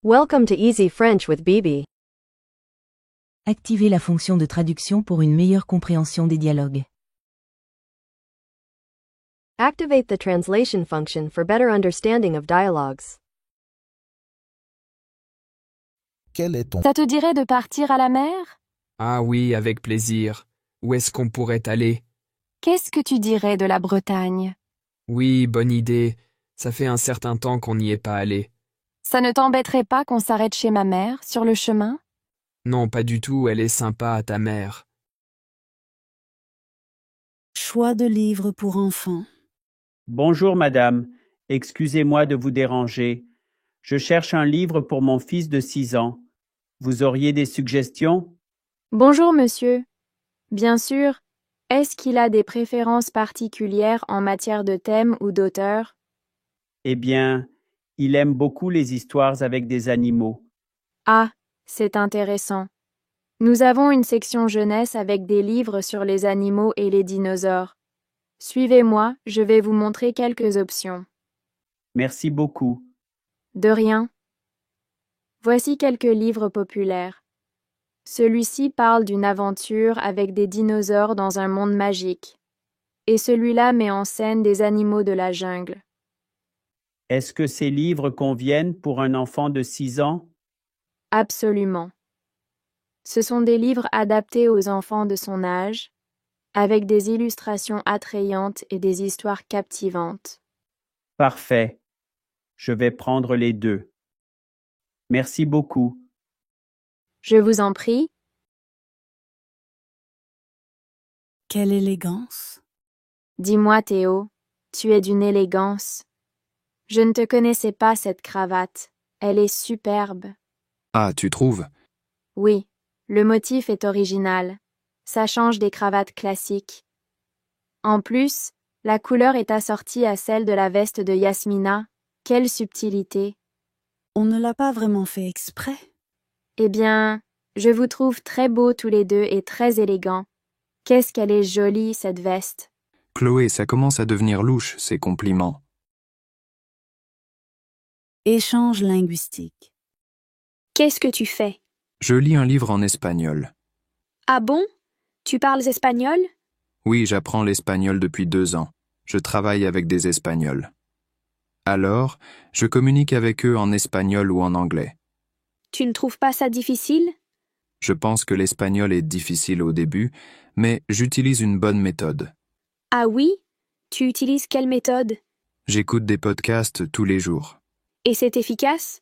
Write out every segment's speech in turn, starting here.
Welcome to Easy French with Bibi. Activez la fonction de traduction pour une meilleure compréhension des dialogues. Activate the translation function for better understanding of dialogues. Quel est ton... Ça te dirait de partir à la mer? Ah oui, avec plaisir. Où est-ce qu'on pourrait aller? Qu'est-ce que tu dirais de la Bretagne? Oui, bonne idée. Ça fait un certain temps qu'on n'y est pas allé. Ça ne t'embêterait pas qu'on s'arrête chez ma mère, sur le chemin? Non, pas du tout, elle est sympa, ta mère. Choix de livres pour enfants. Bonjour madame, excusez-moi de vous déranger. Je cherche un livre pour mon fils de 6 ans. Vous auriez des suggestions? Bonjour monsieur. Bien sûr. Est-ce qu'il a des préférences particulières en matière de thème ou d'auteur? Eh bien, il aime beaucoup les histoires avec des animaux. Ah, c'est intéressant. Nous avons une section jeunesse avec des livres sur les animaux et les dinosaures. Suivez-moi, je vais vous montrer quelques options. Merci beaucoup. De rien. Voici quelques livres populaires. Celui-ci parle d'une aventure avec des dinosaures dans un monde magique. Et celui-là met en scène des animaux de la jungle. Est-ce que ces livres conviennent pour un enfant de 6 ans? Absolument. Ce sont des livres adaptés aux enfants de son âge, avec des illustrations attrayantes et des histoires captivantes. Parfait. Je vais prendre les deux. Merci beaucoup. Je vous en prie. Quelle élégance. Dis-moi, Théo, tu es d'une élégance. Je ne te connaissais pas, cette cravate. Elle est superbe. Ah, tu trouves? Oui, le motif est original. Ça change des cravates classiques. En plus, la couleur est assortie à celle de la veste de Yasmina. Quelle subtilité! On ne l'a pas vraiment fait exprès. Eh bien, je vous trouve très beaux tous les deux et très élégants. Qu'est-ce qu'elle est jolie, cette veste! Chloé, ça commence à devenir louche, ces compliments. Échange linguistique. Qu'est-ce que tu fais? Je lis un livre en espagnol. Ah bon? Tu parles espagnol? Oui, j'apprends l'espagnol depuis 2 ans. Je travaille avec des Espagnols. Alors, je communique avec eux en espagnol ou en anglais. Tu ne trouves pas ça difficile? Je pense que l'espagnol est difficile au début, mais j'utilise une bonne méthode. Ah oui? Tu utilises quelle méthode? J'écoute des podcasts tous les jours. Et c'est efficace?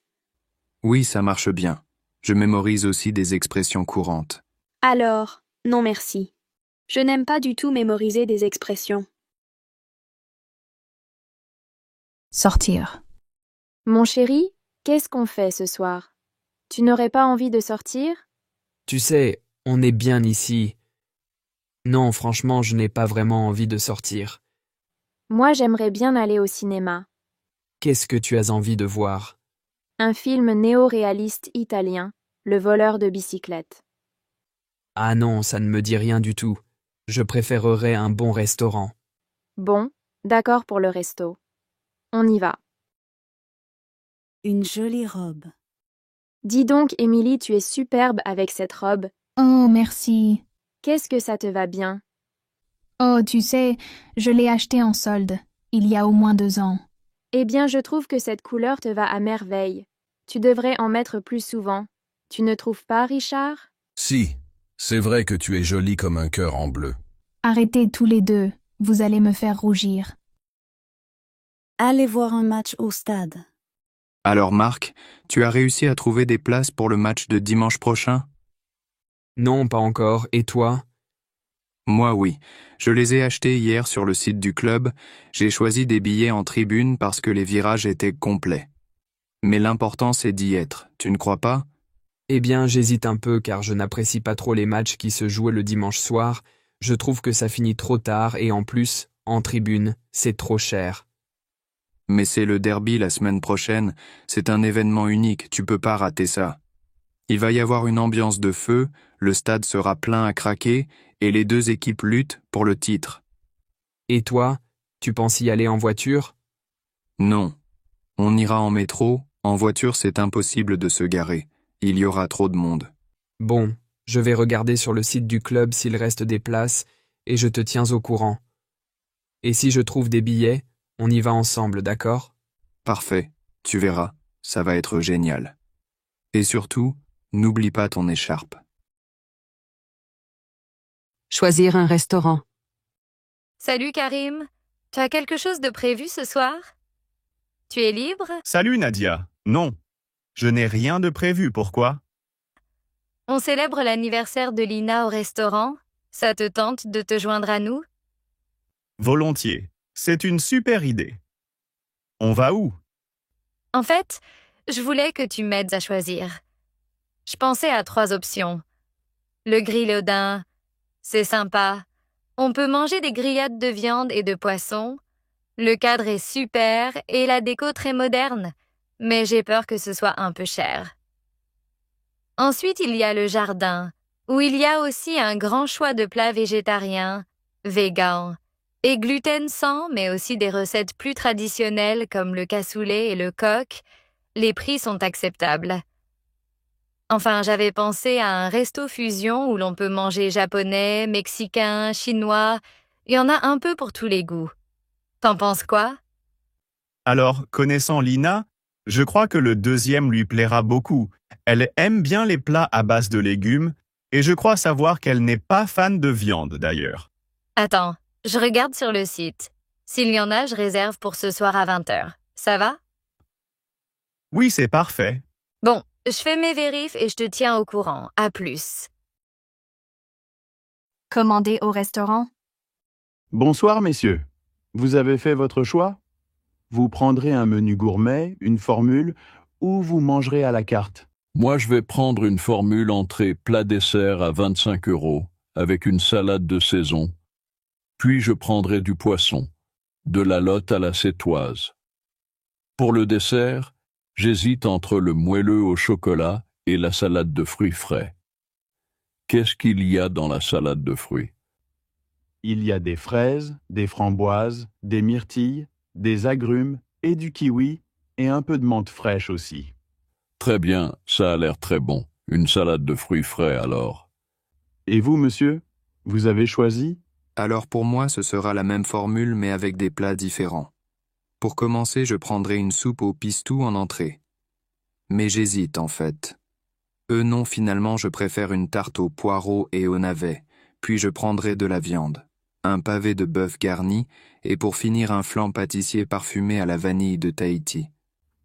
Oui, ça marche bien. Je mémorise aussi des expressions courantes. Alors, non merci. Je n'aime pas du tout mémoriser des expressions. Sortir. Mon chéri, qu'est-ce qu'on fait ce soir? Tu n'aurais pas envie de sortir? Tu sais, on est bien ici. Non, franchement, je n'ai pas vraiment envie de sortir. Moi, j'aimerais bien aller au cinéma. Qu'est-ce que tu as envie de voir? Un film néo-réaliste italien, Le voleur de bicyclette. Ah non, ça ne me dit rien du tout. Je préférerais un bon restaurant. Bon, d'accord pour le resto. On y va. Une jolie robe. Dis donc, Émilie, tu es superbe avec cette robe. Oh, merci. Qu'est-ce que ça te va bien? Oh, tu sais, je l'ai acheté en solde, il y a au moins 2 ans. Eh bien, je trouve que cette couleur te va à merveille. Tu devrais en mettre plus souvent. Tu ne trouves pas, Richard? Si, c'est vrai que tu es jolie comme un cœur en bleu. Arrêtez tous les deux, vous allez me faire rougir. Allez voir un match au stade. Alors Marc, tu as réussi à trouver des places pour le match de dimanche prochain? Non, pas encore. Et toi? Moi oui, je les ai achetés hier sur le site du club. J'ai choisi des billets en tribune parce que les virages étaient complets. Mais l'important c'est d'y être, tu ne crois pas? Eh bien, j'hésite un peu car je n'apprécie pas trop les matchs qui se jouent le dimanche soir. Je trouve que ça finit trop tard et en plus, en tribune, c'est trop cher. Mais c'est le derby la semaine prochaine, c'est un événement unique, tu peux pas rater ça. Il va y avoir une ambiance de feu, le stade sera plein à craquer et les 2 équipes luttent pour le titre. Et toi, tu penses y aller en voiture? Non, on ira en métro En voiture, c'est impossible de se garer. Il y aura trop de monde. Bon, je vais regarder sur le site du club s'il reste des places et je te tiens au courant. Et si je trouve des billets, on y va ensemble, d'accord? Parfait, tu verras, ça va être génial. Et surtout, n'oublie pas ton écharpe. Choisir un restaurant. Salut Karim, tu as quelque chose de prévu ce soir? Tu es libre? Salut Nadia. Non, je n'ai rien de prévu, pourquoi? On célèbre l'anniversaire de Lina au restaurant. Ça te tente de te joindre à nous? Volontiers, c'est une super idée. On va où? En fait, je voulais que tu m'aides à choisir. Je pensais à 3 options. Le grill au daim, c'est sympa. On peut manger des grillades de viande et de poisson. Le cadre est super et la déco très moderne, mais j'ai peur que ce soit un peu cher. Ensuite, il y a le jardin, où il y a aussi un grand choix de plats végétariens, végan et gluten sans, mais aussi des recettes plus traditionnelles comme le cassoulet et le coq. Les prix sont acceptables. Enfin, j'avais pensé à un resto fusion où l'on peut manger japonais, mexicain, chinois. Il y en a un peu pour tous les goûts. T'en penses quoi? Alors, connaissant Lina, je crois que le deuxième lui plaira beaucoup. Elle aime bien les plats à base de légumes, et je crois savoir qu'elle n'est pas fan de viande d'ailleurs. Attends, je regarde sur le site. S'il y en a, je réserve pour ce soir à 20h. Ça va? Oui, c'est parfait. Bon, je fais mes vérifs et je te tiens au courant. À plus. Commander au restaurant. Bonsoir, messieurs. Vous avez fait votre choix? Vous prendrez un menu gourmet, une formule, ou vous mangerez à la carte? Moi, je vais prendre une formule entrée plat-dessert à 25 €, avec une salade de saison. Puis je prendrai du poisson, de la lotte à la sétoise. Pour le dessert, j'hésite entre le moelleux au chocolat et la salade de fruits frais. Qu'est-ce qu'il y a dans la salade de fruits? Il y a des fraises, des framboises, des myrtilles, des agrumes et du kiwi, et un peu de menthe fraîche aussi. Très bien, ça a l'air très bon. Une salade de fruits frais alors. Et vous, monsieur? Vous avez choisi? Alors pour moi, ce sera la même formule mais avec des plats différents. Pour commencer, je prendrai une soupe au pistou en entrée. Mais j'hésite en fait. Non, finalement, je préfère une tarte aux poireaux et aux navets, puis je prendrai de la viande, un pavé de bœuf garni, et pour finir un flan pâtissier parfumé à la vanille de Tahiti.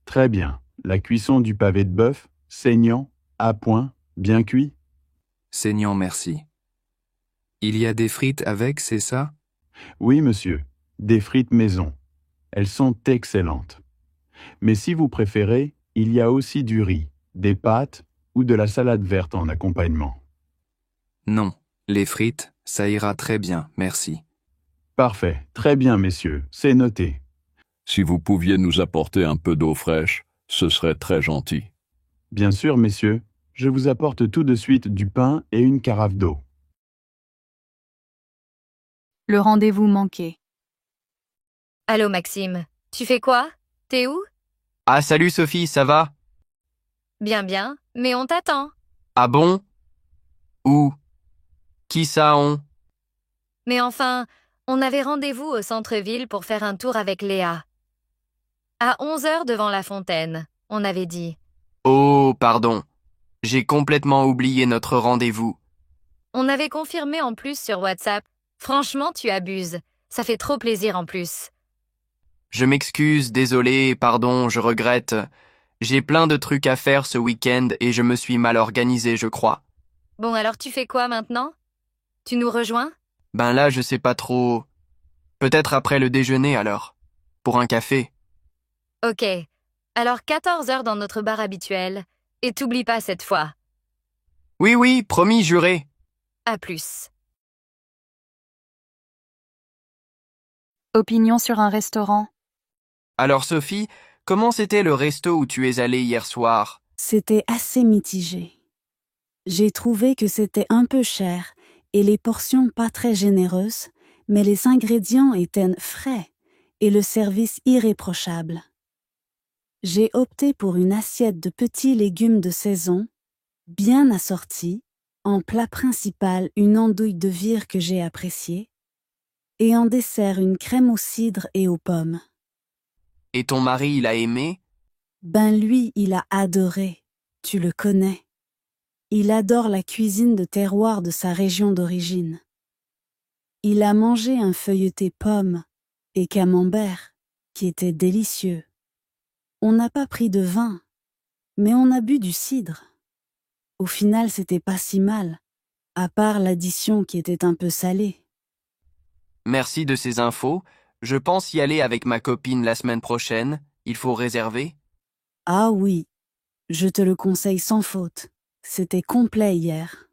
Très bien. La cuisson du pavé de bœuf, saignant, à point, bien cuit? Saignant, merci. Il y a des frites avec, c'est ça? Oui, monsieur. Des frites maison. Elles sont excellentes. Mais si vous préférez, il y a aussi du riz, des pâtes ou de la salade verte en accompagnement. Non, les frites, ça ira très bien, merci. Parfait, très bien, messieurs, c'est noté. Si vous pouviez nous apporter un peu d'eau fraîche, ce serait très gentil. Bien sûr, messieurs, je vous apporte tout de suite du pain et une carafe d'eau. Le rendez-vous manqué. Allô Maxime, tu fais quoi? T'es où? Ah salut Sophie, ça va? Bien bien, mais on t'attend. Ah bon? Où? Qui ça on? Mais enfin, on avait rendez-vous au centre-ville pour faire un tour avec Léa. À 11h devant la fontaine, on avait dit. Oh, pardon. J'ai complètement oublié notre rendez-vous. On avait confirmé en plus sur WhatsApp. Franchement, tu abuses. Ça fait trop plaisir en plus. Je m'excuse, désolé, pardon, je regrette. J'ai plein de trucs à faire ce week-end et je me suis mal organisé, je crois. Bon, alors tu fais quoi maintenant? Tu nous rejoins? Ben là, je sais pas trop. Peut-être après le déjeuner alors. Pour un café. Ok. Alors 14h dans notre bar habituel. Et t'oublies pas cette fois. Oui, promis, juré. À plus. Opinion sur un restaurant. Alors Sophie, comment c'était le resto où tu es allée hier soir? C'était assez mitigé. J'ai trouvé que c'était un peu cher et les portions pas très généreuses, mais les ingrédients étaient frais et le service irréprochable. J'ai opté pour une assiette de petits légumes de saison, bien assortie, en plat principal une andouille de vire que j'ai appréciée, et en dessert une crème au cidre et aux pommes. Et ton mari, il a aimé? Ben lui, il a adoré, tu le connais. Il adore la cuisine de terroir de sa région d'origine. Il a mangé un feuilleté pomme et camembert, qui était délicieux. On n'a pas pris de vin, mais on a bu du cidre. Au final, c'était pas si mal, à part l'addition qui était un peu salée. Merci de ces infos. Je pense y aller avec ma copine la semaine prochaine. Il faut réserver? Ah oui, je te le conseille sans faute. C'était complet hier.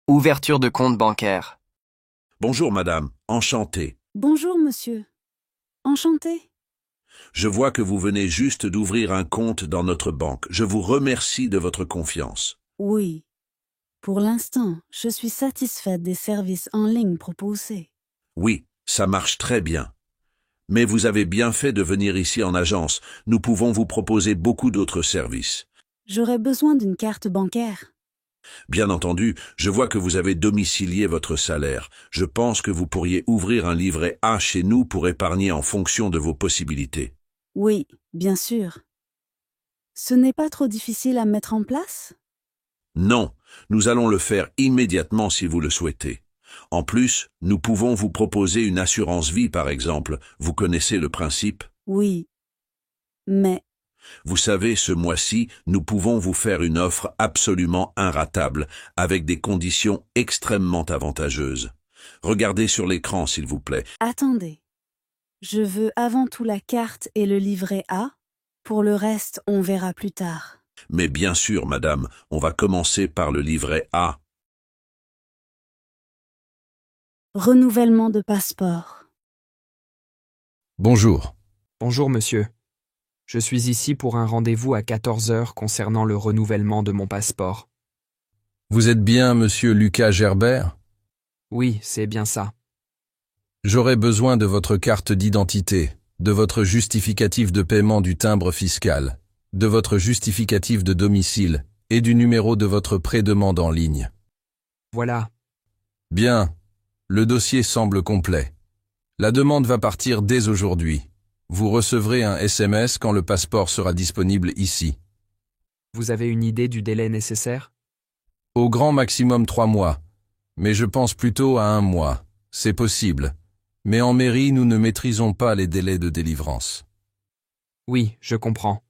Ouverture de compte bancaire. Bonjour madame, enchanté. Bonjour monsieur. Enchanté. Je vois que vous venez juste d'ouvrir un compte dans notre banque. Je vous remercie de votre confiance. Oui. Pour l'instant, je suis satisfaite des services en ligne proposés. Oui, ça marche très bien. Mais vous avez bien fait de venir ici en agence. Nous pouvons vous proposer beaucoup d'autres services. J'aurais besoin d'une carte bancaire. Bien entendu, je vois que vous avez domicilié votre salaire. Je pense que vous pourriez ouvrir un livret A chez nous pour épargner en fonction de vos possibilités. Oui, bien sûr. Ce n'est pas trop difficile à mettre en place? Non, nous allons le faire immédiatement si vous le souhaitez. En plus, nous pouvons vous proposer une assurance vie par exemple. Vous connaissez le principe? Oui. Mais... Vous savez, ce mois-ci, nous pouvons vous faire une offre absolument inratable, avec des conditions extrêmement avantageuses. Regardez sur l'écran, s'il vous plaît. Attendez. Je veux avant tout la carte et le livret A. Pour le reste, on verra plus tard. Mais bien sûr, madame, on va commencer par le livret A. Renouvellement de passeport. Bonjour. Bonjour monsieur. Je suis ici pour un rendez-vous à 14 heures concernant le renouvellement de mon passeport. Vous êtes bien monsieur Lucas Gerbert? Oui, c'est bien ça. J'aurais besoin de votre carte d'identité, de votre justificatif de paiement du timbre fiscal, de votre justificatif de domicile et du numéro de votre pré-demande en ligne. Voilà. Bien. Le dossier semble complet. La demande va partir dès aujourd'hui. Vous recevrez un SMS quand le passeport sera disponible ici. Vous avez une idée du délai nécessaire? Au grand maximum 3 mois. Mais je pense plutôt à 1 mois. C'est possible. Mais en mairie, nous ne maîtrisons pas les délais de délivrance. Oui, je comprends.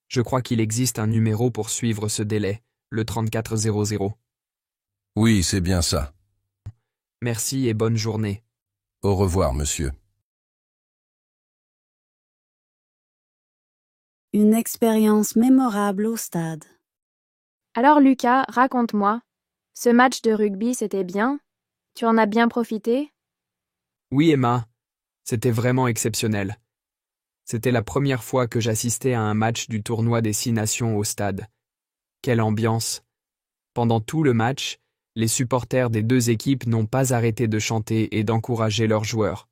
Je crois qu'il existe un numéro pour suivre ce délai, le 3400. Oui, c'est bien ça. Merci et bonne journée. Au revoir, monsieur. Une expérience mémorable au stade. Alors Lucas, raconte-moi. Ce match de rugby, c'était bien? Tu en as bien profité? Oui Emma, c'était vraiment exceptionnel. C'était la première fois que j'assistais à un match du tournoi des 6 nations au stade. Quelle ambiance! Pendant tout le match, les supporters des 2 équipes n'ont pas arrêté de chanter et d'encourager leurs joueurs.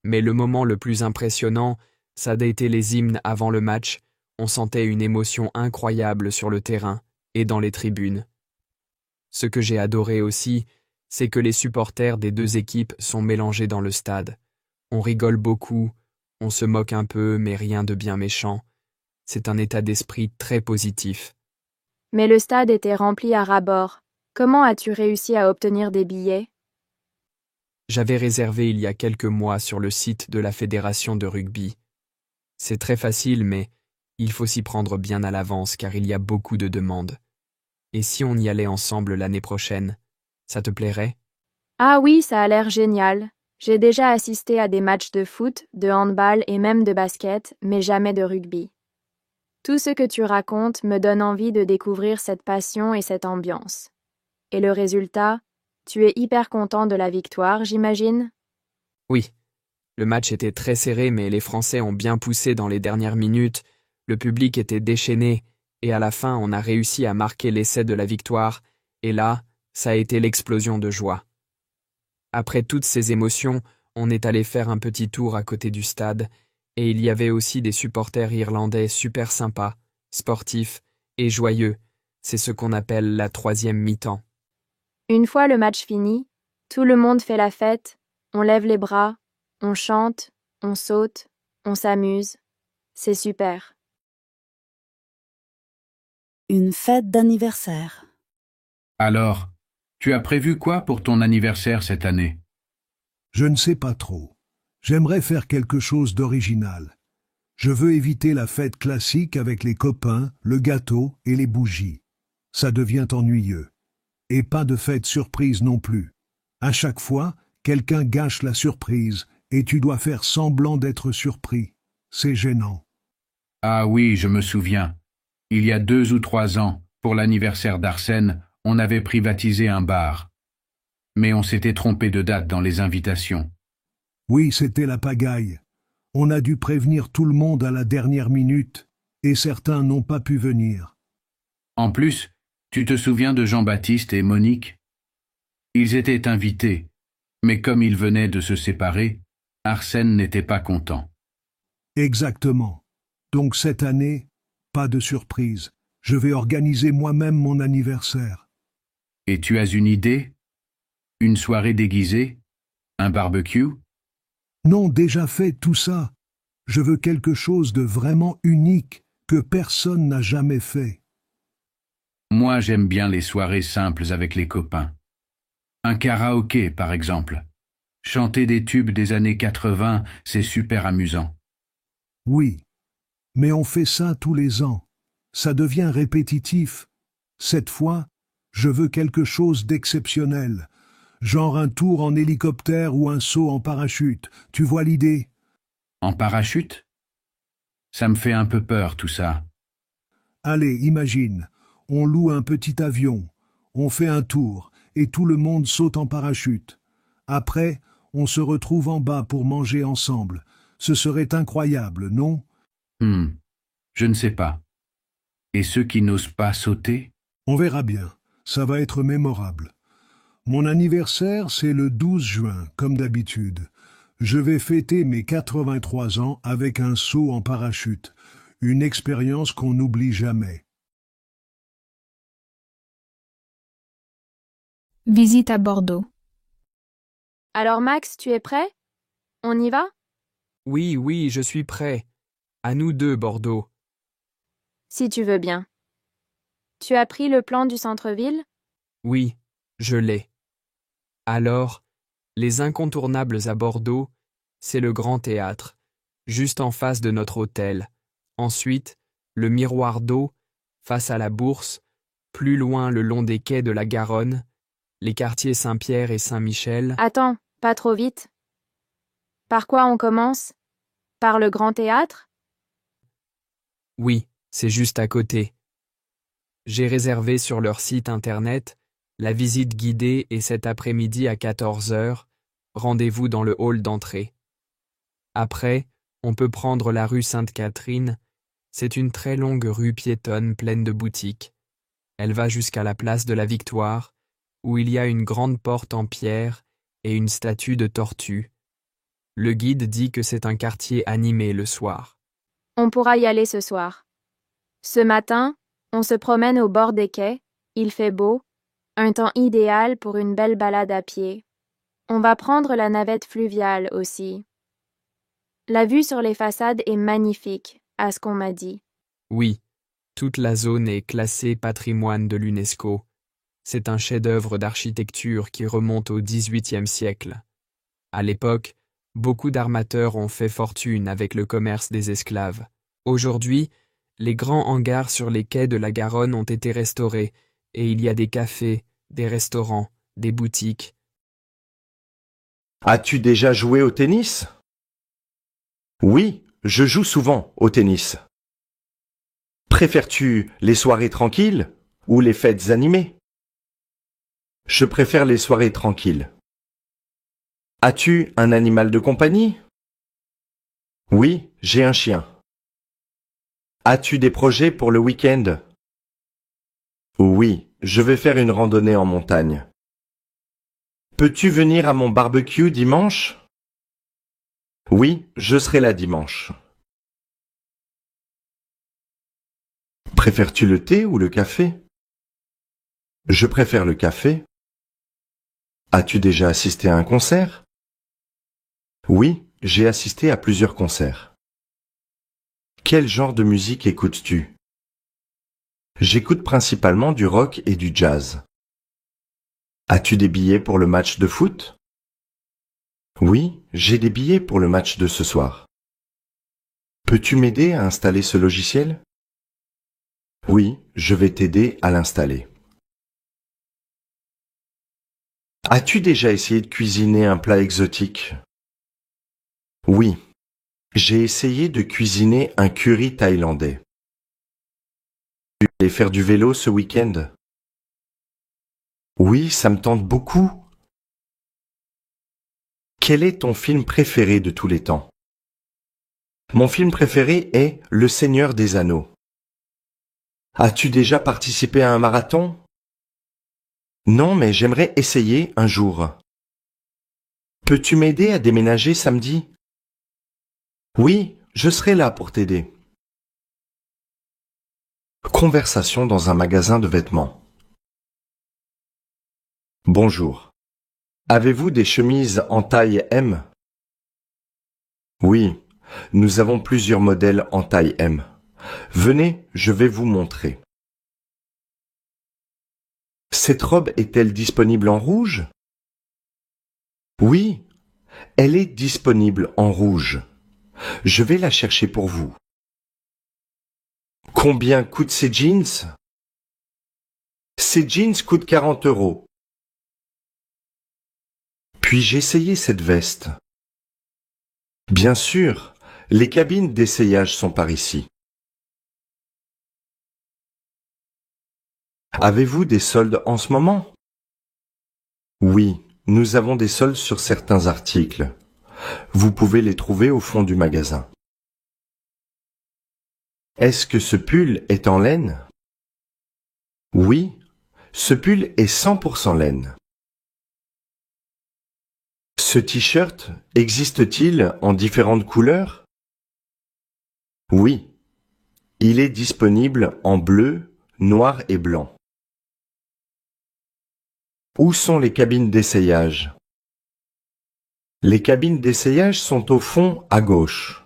Mais le moment le plus impressionnant, ça a été les hymnes avant le match. On sentait une émotion incroyable sur le terrain et dans les tribunes. Ce que j'ai adoré aussi, c'est que les supporters des 2 équipes sont mélangés dans le stade. On rigole beaucoup, on se moque un peu, mais rien de bien méchant. C'est un état d'esprit très positif. Mais le stade était rempli à ras-bord. Comment as-tu réussi à obtenir des billets? J'avais réservé il y a quelques mois sur le site de la Fédération de rugby. C'est très facile, mais il faut s'y prendre bien à l'avance car il y a beaucoup de demandes. Et si on y allait ensemble l'année prochaine, ça te plairait? Ah oui, ça a l'air génial. J'ai déjà assisté à des matchs de foot, de handball et même de basket, mais jamais de rugby. Tout ce que tu racontes me donne envie de découvrir cette passion et cette ambiance. Et le résultat, tu es hyper content de la victoire, j'imagine? Oui. Le match était très serré, mais les Français ont bien poussé dans les dernières minutes. Le public était déchaîné, et à la fin, on a réussi à marquer l'essai de la victoire, et là, ça a été l'explosion de joie. Après toutes ces émotions, on est allé faire un petit tour à côté du stade, Et il y avait aussi des supporters irlandais super sympas, sportifs et joyeux. C'est ce qu'on appelle la troisième mi-temps. Une fois le match fini, tout le monde fait la fête, on lève les bras, on chante, on saute, on s'amuse. C'est super. Une fête d'anniversaire. Alors, tu as prévu quoi pour ton anniversaire cette année? Je ne sais pas trop. J'aimerais faire quelque chose d'original. Je veux éviter la fête classique avec les copains, le gâteau et les bougies. Ça devient ennuyeux. Et pas de fête surprise non plus. À chaque fois, quelqu'un gâche la surprise et tu dois faire semblant d'être surpris. C'est gênant. Ah oui, je me souviens. Il y a 2 ou 3 ans, pour l'anniversaire d'Arsène, on avait privatisé un bar. Mais on s'était trompé de date dans les invitations. Oui, c'était la pagaille. On a dû prévenir tout le monde à la dernière minute, et certains n'ont pas pu venir. En plus, tu te souviens de Jean-Baptiste et Monique? Ils étaient invités, mais comme ils venaient de se séparer, Arsène n'était pas content. Exactement. Donc cette année, pas de surprise. Je vais organiser moi-même mon anniversaire. Et tu as une idée? Une soirée déguisée? Un barbecue? Non, déjà fait tout ça. Je veux quelque chose de vraiment unique que personne n'a jamais fait. Moi, j'aime bien les soirées simples avec les copains. Un karaoké, par exemple. Chanter des tubes des années 80, c'est super amusant. Oui, mais on fait ça tous les ans. Ça devient répétitif. Cette fois, je veux quelque chose d'exceptionnel. Genre un tour en hélicoptère ou un saut en parachute. Tu vois l'idée? En parachute? Ça me fait un peu peur, tout ça. Allez, imagine. On loue un petit avion. On fait un tour et tout le monde saute en parachute. Après, on se retrouve en bas pour manger ensemble. Ce serait incroyable, non? Je ne sais pas. Et ceux qui n'osent pas sauter? On verra bien. Ça va être mémorable. Mon anniversaire, c'est le 12 juin, comme d'habitude. Je vais fêter mes 83 ans avec un saut en parachute. Une expérience qu'on n'oublie jamais. Visite à Bordeaux. Alors Max, tu es prêt? On y va? Oui, oui, je suis prêt. À nous deux, Bordeaux. Si tu veux bien. Tu as pris le plan du centre-ville? Oui, je l'ai. Alors, les incontournables à Bordeaux, c'est le Grand Théâtre, juste en face de notre hôtel. Ensuite, le Miroir d'eau, face à la Bourse, plus loin le long des quais de la Garonne, les quartiers Saint-Pierre et Saint-Michel. Attends, pas trop vite. Par quoi on commence? Par le Grand Théâtre? Oui, c'est juste à côté. J'ai réservé sur leur site internet la visite guidée et cet après-midi à 14h, rendez-vous dans le hall d'entrée. Après, on peut prendre la rue Sainte-Catherine. C'est une très longue rue piétonne pleine de boutiques. Elle va jusqu'à la place de la Victoire, où il y a une grande porte en pierre et une statue de tortue. Le guide dit que c'est un quartier animé le soir. On pourra y aller ce soir. Ce matin, on se promène au bord des quais, il fait beau, un temps idéal pour une belle balade à pied. On va prendre la navette fluviale aussi. La vue sur les façades est magnifique, à ce qu'on m'a dit. Oui, toute la zone est classée patrimoine de l'UNESCO. C'est un chef-d'œuvre d'architecture qui remonte au XVIIIe siècle. À l'époque, beaucoup d'armateurs ont fait fortune avec le commerce des esclaves. Aujourd'hui, les grands hangars sur les quais de la Garonne ont été restaurés et il y a des cafés, des restaurants, des boutiques. As-tu déjà joué au tennis? Oui, je joue souvent au tennis. Préfères-tu les soirées tranquilles ou les fêtes animées? Je préfère les soirées tranquilles. As-tu un animal de compagnie? Oui, j'ai un chien. As-tu des projets pour le week-end? Oui, je vais faire une randonnée en montagne. Peux-tu venir à mon barbecue dimanche? Oui, je serai là dimanche. Préfères-tu le thé ou le café? Je préfère le café. As-tu déjà assisté à un concert? Oui, j'ai assisté à plusieurs concerts. Quel genre de musique écoutes-tu? J'écoute principalement du rock et du jazz. As-tu des billets pour le match de foot? Oui, j'ai des billets pour le match de ce soir. Peux-tu m'aider à installer ce logiciel? Oui, je vais t'aider à l'installer. As-tu déjà essayé de cuisiner un plat exotique? Oui, j'ai essayé de cuisiner un curry thaïlandais. Tu allais faire du vélo ce week-end? Oui, ça me tente beaucoup. Quel est ton film préféré de tous les temps? Mon film préféré est Le Seigneur des Anneaux. As-tu déjà participé à un marathon? Non, mais j'aimerais essayer un jour. Peux-tu m'aider à déménager samedi? Oui, je serai là pour t'aider. Conversation dans un magasin de vêtements. Bonjour. Avez-vous des chemises en taille M? Oui, nous avons plusieurs modèles en taille M. Venez, je vais vous montrer. Cette robe est-elle disponible en rouge? Oui, elle est disponible en rouge. Je vais la chercher pour vous. Combien coûtent ces jeans? Ces jeans coûtent 40 €. Puis-je essayer cette veste? Bien sûr, les cabines d'essayage sont par ici. Avez-vous des soldes en ce moment? Oui, nous avons des soldes sur certains articles. Vous pouvez les trouver au fond du magasin. Est-ce que ce pull est en laine? Oui, ce pull est 100% laine. Ce t-shirt existe-t-il en différentes couleurs? Oui, il est disponible en bleu, noir et blanc. Où sont les cabines d'essayage? Les cabines d'essayage sont au fond à gauche.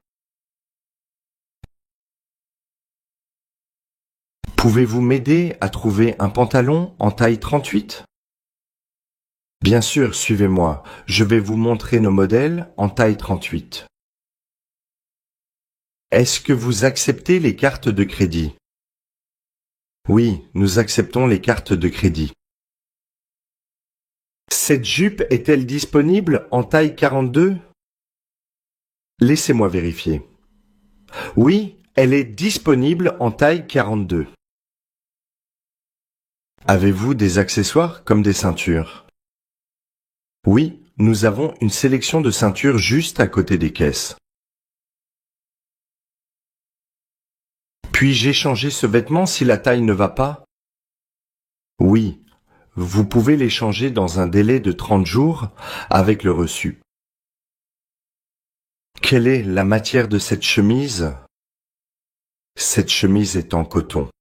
Pouvez-vous m'aider à trouver un pantalon en taille 38? Bien sûr, suivez-moi. Je vais vous montrer nos modèles en taille 38. Est-ce que vous acceptez les cartes de crédit? Oui, nous acceptons les cartes de crédit. Cette jupe est-elle disponible en taille 42? Laissez-moi vérifier. Oui, elle est disponible en taille 42. Avez-vous des accessoires comme des ceintures? Oui, nous avons une sélection de ceintures juste à côté des caisses. Puis-je échanger ce vêtement si la taille ne va pas? Oui, vous pouvez l'échanger dans un délai de 30 jours avec le reçu. Quelle est la matière de cette chemise? Cette chemise est en coton.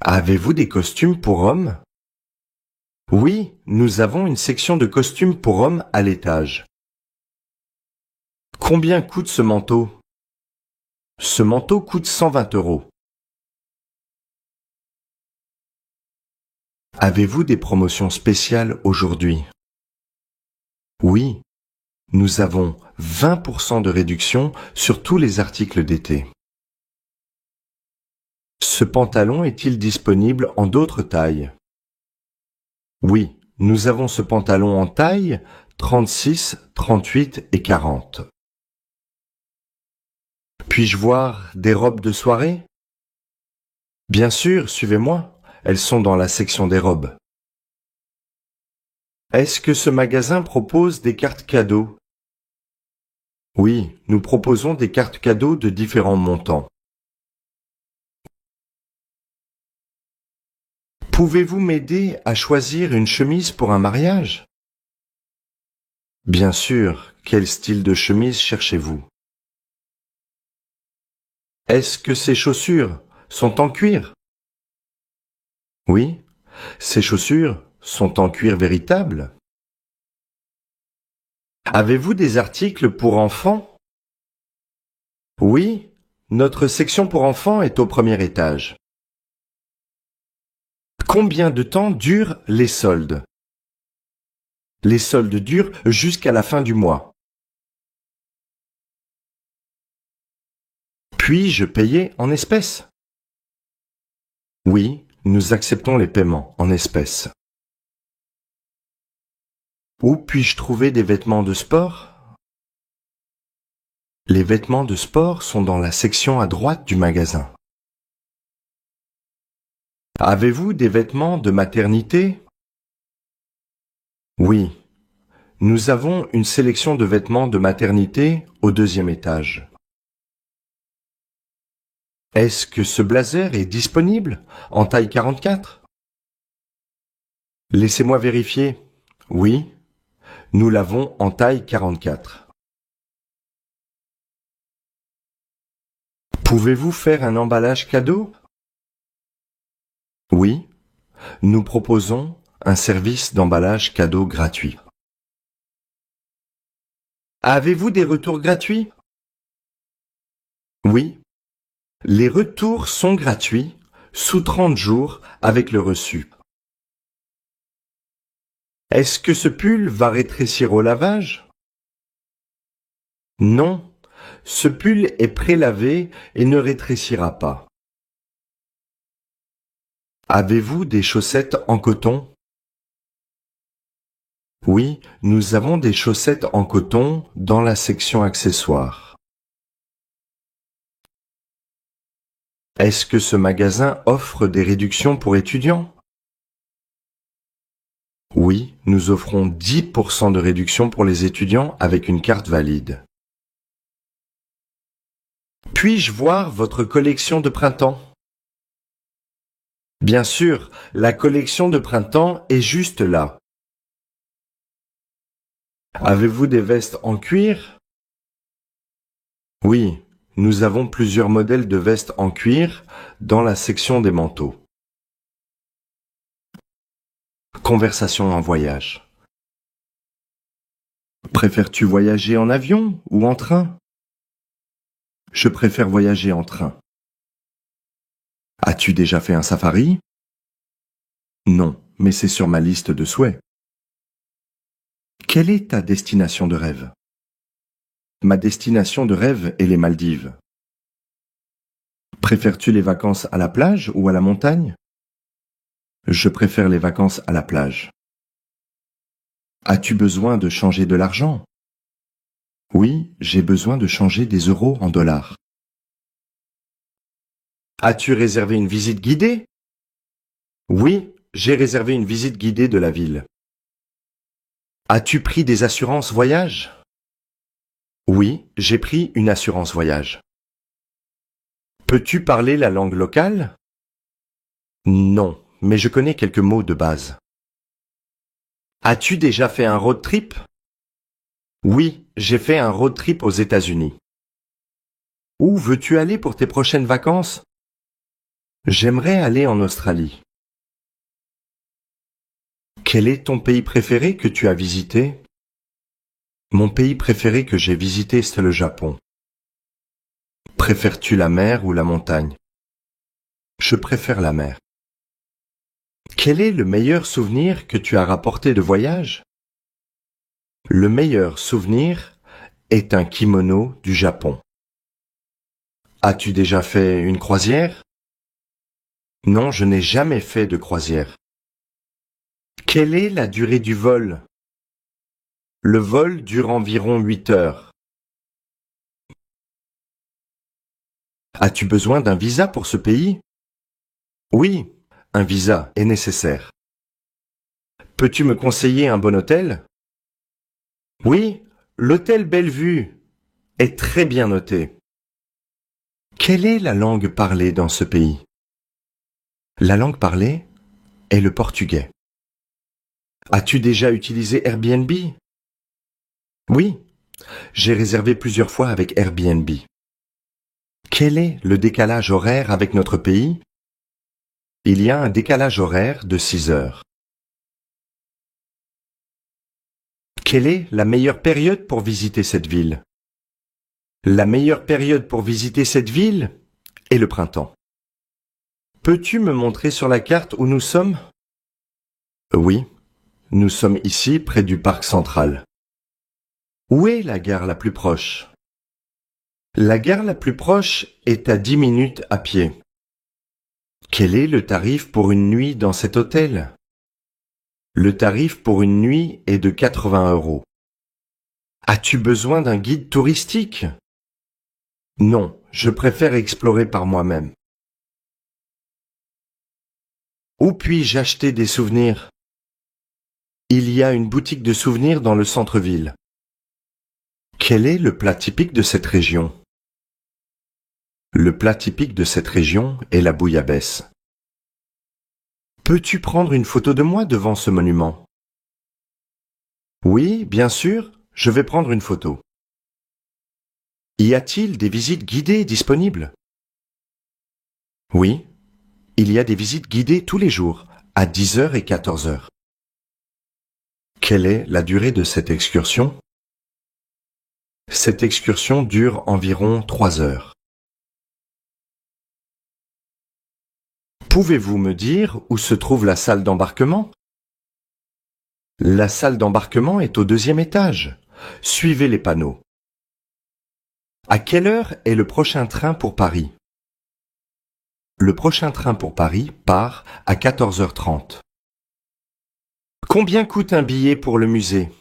Avez-vous des costumes pour hommes? Oui, nous avons une section de costumes pour hommes à l'étage. Combien coûte ce manteau? Ce manteau coûte 120 €. Avez-vous des promotions spéciales aujourd'hui? Oui, nous avons 20% de réduction sur tous les articles d'été. Ce pantalon est-il disponible en d'autres tailles? Oui, nous avons ce pantalon en taille 36, 38 et 40. Puis-je voir des robes de soirée? Bien sûr, suivez-moi. Elles sont dans la section des robes. Est-ce que ce magasin propose des cartes cadeaux? Oui, nous proposons des cartes cadeaux de différents montants. Pouvez-vous m'aider à choisir une chemise pour un mariage? Bien sûr, quel style de chemise cherchez-vous? Est-ce que ces chaussures sont en cuir? Oui, ces chaussures sont en cuir véritable. Avez-vous des articles pour enfants? Oui, notre section pour enfants est au premier étage. Combien de temps durent les soldes? Les soldes durent jusqu'à la fin du mois. Puis-je payer en espèces? Oui, nous acceptons les paiements en espèces. Où puis-je trouver des vêtements de sport? Les vêtements de sport sont dans la section à droite du magasin. Avez-vous des vêtements de maternité? Oui, nous avons une sélection de vêtements de maternité au deuxième étage. Est-ce que ce blazer est disponible en taille 44? Laissez-moi vérifier. Oui, nous l'avons en taille 44. Pouvez-vous faire un emballage cadeau? Oui, nous proposons un service d'emballage cadeau gratuit. Avez-vous des retours gratuits? Oui, les retours sont gratuits sous 30 jours avec le reçu. Est-ce que ce pull va rétrécir au lavage? Non, ce pull est pré-lavé et ne rétrécira pas. Avez-vous des chaussettes en coton? Oui, nous avons des chaussettes en coton dans la section accessoires. Est-ce que ce magasin offre des réductions pour étudiants? Oui, nous offrons 10% de réduction pour les étudiants avec une carte valide. Puis-je voir votre collection de printemps? Bien sûr, la collection de printemps est juste là. Avez-vous des vestes en cuir? Oui, nous avons plusieurs modèles de vestes en cuir dans la section des manteaux. Conversation en voyage. Préfères-tu voyager en avion ou en train? Je préfère voyager en train. As-tu déjà fait un safari? Non, mais c'est sur ma liste de souhaits. Quelle est ta destination de rêve? Ma destination de rêve est les Maldives. Préfères-tu les vacances à la plage ou à la montagne? Je préfère les vacances à la plage. As-tu besoin de changer de l'argent? Oui, j'ai besoin de changer des euros en dollars. As-tu réservé une visite guidée? Oui, j'ai réservé une visite guidée de la ville. As-tu pris des assurances voyage? Oui, j'ai pris une assurance voyage. Peux-tu parler la langue locale? Non, mais je connais quelques mots de base. As-tu déjà fait un road trip? Oui, j'ai fait un road trip aux États-Unis. Où veux-tu aller pour tes prochaines vacances? J'aimerais aller en Australie. Quel est ton pays préféré que tu as visité? Mon pays préféré que j'ai visité, c'est le Japon. Préfères-tu la mer ou la montagne? Je préfère la mer. Quel est le meilleur souvenir que tu as rapporté de voyage? Le meilleur souvenir est un kimono du Japon. As-tu déjà fait une croisière? Non, je n'ai jamais fait de croisière. Quelle est la durée du vol? Le vol dure environ 8 heures. As-tu besoin d'un visa pour ce pays? Oui, un visa est nécessaire. Peux-tu me conseiller un bon hôtel? Oui, l'hôtel Bellevue est très bien noté. Quelle est la langue parlée dans ce pays? La langue parlée est le portugais. As-tu déjà utilisé Airbnb? Oui, j'ai réservé plusieurs fois avec Airbnb. Quel est le décalage horaire avec notre pays? Il y a un décalage horaire de 6 heures. Quelle est la meilleure période pour visiter cette ville? La meilleure période pour visiter cette ville est le printemps. Peux-tu me montrer sur la carte où nous sommes? Oui, nous sommes ici près du parc central. Où est la gare la plus proche? La gare la plus proche est à 10 minutes à pied. Quel est le tarif pour une nuit dans cet hôtel? Le tarif pour une nuit est de 80 €. As-tu besoin d'un guide touristique? Non, je préfère explorer par moi-même. Où puis-je acheter des souvenirs? Il y a une boutique de souvenirs dans le centre-ville. Quel est le plat typique de cette région? Le plat typique de cette région est la bouillabaisse. Peux-tu prendre une photo de moi devant ce monument? Oui, bien sûr, je vais prendre une photo. Y a-t-il des visites guidées disponibles? Oui, il y a des visites guidées tous les jours, à 10 h et 14 h. Quelle est la durée de cette excursion? Cette excursion dure environ 3 heures. Pouvez-vous me dire où se trouve la salle d'embarquement? La salle d'embarquement est au 2e étage. Suivez les panneaux. À quelle heure est le prochain train pour Paris? Le prochain train pour Paris part à 14h30. Combien coûte un billet pour le musée?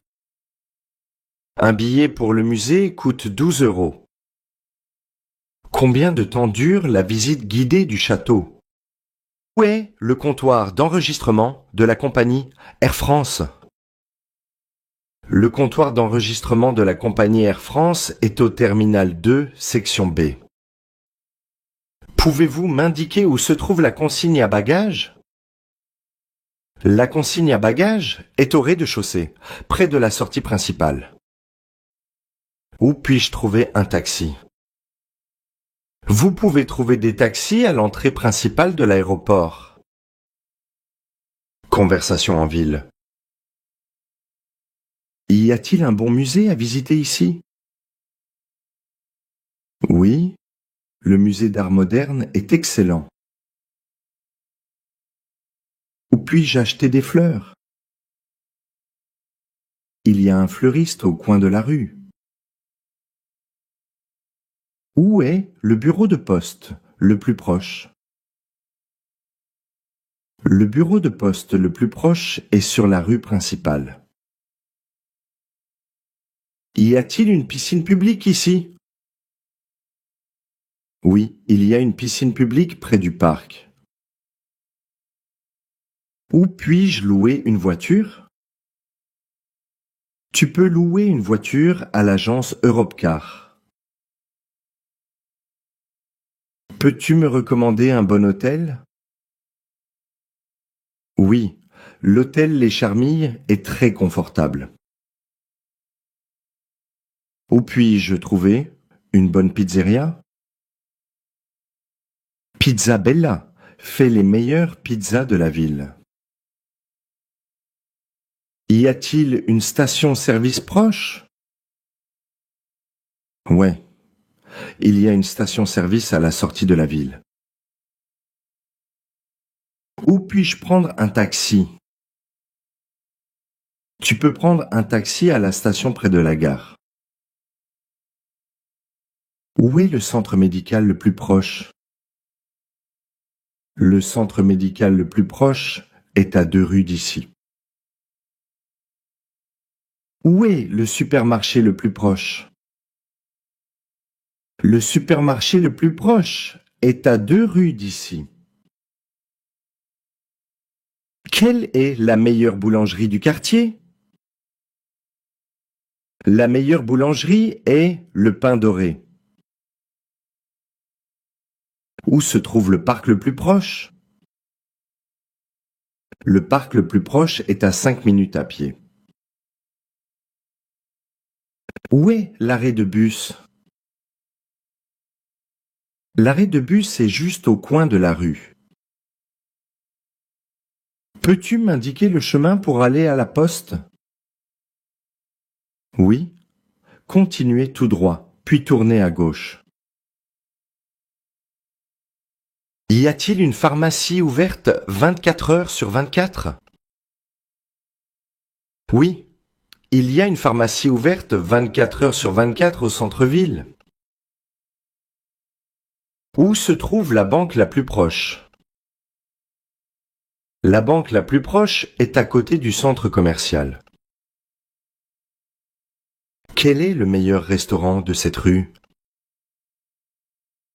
Un billet pour le musée coûte 12 €. Combien de temps dure la visite guidée du château? Où est le comptoir d'enregistrement de la compagnie Air France? Le comptoir d'enregistrement de la compagnie Air France est au terminal 2, section B. Pouvez-vous m'indiquer où se trouve la consigne à bagages? La consigne à bagages est au rez-de-chaussée, près de la sortie principale. Où puis-je trouver un taxi? Vous pouvez trouver des taxis à l'entrée principale de l'aéroport. Conversation en ville. Y a-t-il un bon musée à visiter ici? Oui, le musée d'art moderne est excellent. Où puis-je acheter des fleurs? Il y a un fleuriste au coin de la rue. Où est le bureau de poste le plus proche? Le bureau de poste le plus proche est sur la rue principale. Y a-t-il une piscine publique ici? Oui, il y a une piscine publique près du parc. Où puis-je louer une voiture? Tu peux louer une voiture à l'agence Europcar. Peux-tu me recommander un bon hôtel? Oui, l'hôtel Les Charmilles est très confortable. Où puis-je trouver une bonne pizzeria? Pizza Bella fait les meilleures pizzas de la ville. Y a-t-il une station-service proche? Ouais. Il y a une station-service à la sortie de la ville. Où puis-je prendre un taxi? Tu peux prendre un taxi à la station près de la gare. Où est le centre médical le plus proche? Le centre médical le plus proche est à 2 rues d'ici. Où est le supermarché le plus proche? Le supermarché le plus proche est à 2 rues d'ici. Quelle est la meilleure boulangerie du quartier? La meilleure boulangerie est le Pain Doré. Où se trouve le parc le plus proche? Le parc le plus proche est à 5 minutes à pied. Où est l'arrêt de bus? L'arrêt de bus est juste au coin de la rue. Peux-tu m'indiquer le chemin pour aller à la poste? Oui. Continuez tout droit, puis tournez à gauche. Y a-t-il une pharmacie ouverte 24 heures sur 24? Oui. Il y a une pharmacie ouverte 24 heures sur 24 au centre-ville. Où se trouve la banque la plus proche? La banque la plus proche est à côté du centre commercial. Quel est le meilleur restaurant de cette rue?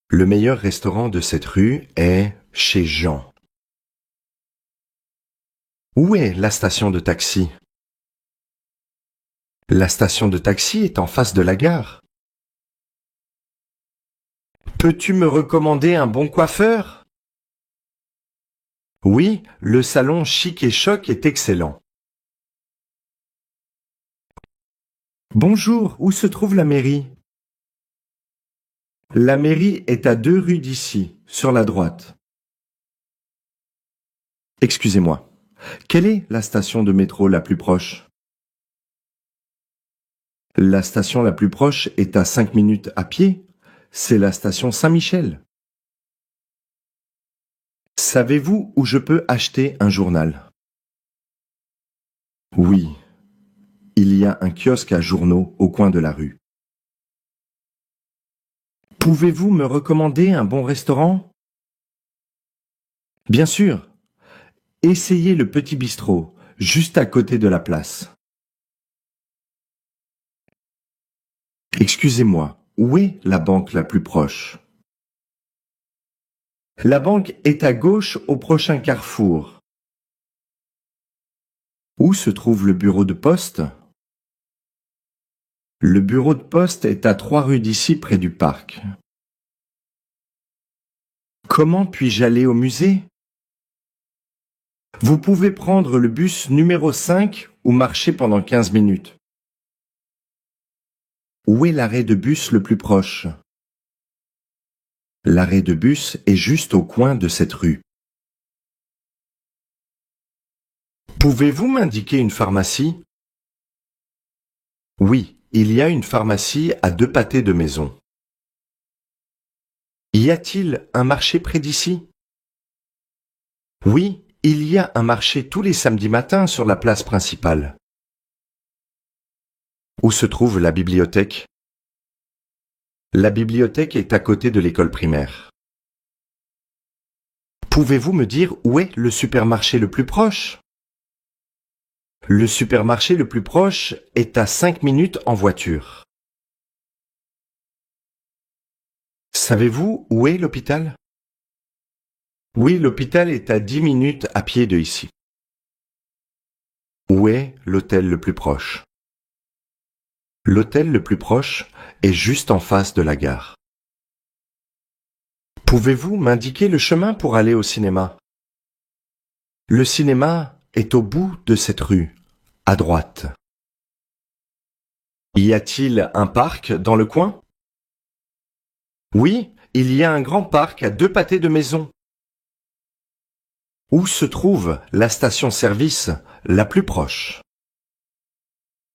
Le meilleur restaurant de cette rue est chez Jean. Où est la station de taxi? La station de taxi est en face de la gare. Peux-tu me recommander un bon coiffeur? Oui, le salon Chic et Choc est excellent. Bonjour, où se trouve la mairie? La mairie est à 2 rues d'ici, sur la droite. Excusez-moi, quelle est la station de métro la plus proche? La station la plus proche est à 5 minutes à pied. C'est la station Saint-Michel. Savez-vous où je peux acheter un journal? Oui, il y a un kiosque à journaux au coin de la rue. Pouvez-vous me recommander un bon restaurant? Bien sûr. Essayez le Petit Bistrot, juste à côté de la place. Excusez-moi, où est la banque la plus proche? La banque est à gauche au prochain carrefour. Où se trouve le bureau de poste? Le bureau de poste est à 3 rues d'ici, près du parc. Comment puis-je aller au musée? Vous pouvez prendre le bus numéro 5 ou marcher pendant 15 minutes. Où est l'arrêt de bus le plus proche? L'arrêt de bus est juste au coin de cette rue. Pouvez-vous m'indiquer une pharmacie? Oui, il y a une pharmacie à 2 pâtés de maison. Y a-t-il un marché près d'ici? Oui, il y a un marché tous les samedis matins sur la place principale. Où se trouve la bibliothèque? La bibliothèque est à côté de l'école primaire. Pouvez-vous me dire où est le supermarché le plus proche? Le supermarché le plus proche est à 5 minutes en voiture. Savez-vous où est l'hôpital? Oui, l'hôpital est à 10 minutes à pied de ici. Où est l'hôtel le plus proche? L'hôtel le plus proche est juste en face de la gare. Pouvez-vous m'indiquer le chemin pour aller au cinéma? Le cinéma est au bout de cette rue, à droite. Y a-t-il un parc dans le coin? Oui, il y a un grand parc à 2 pâtés de maison. Où se trouve la station-service la plus proche?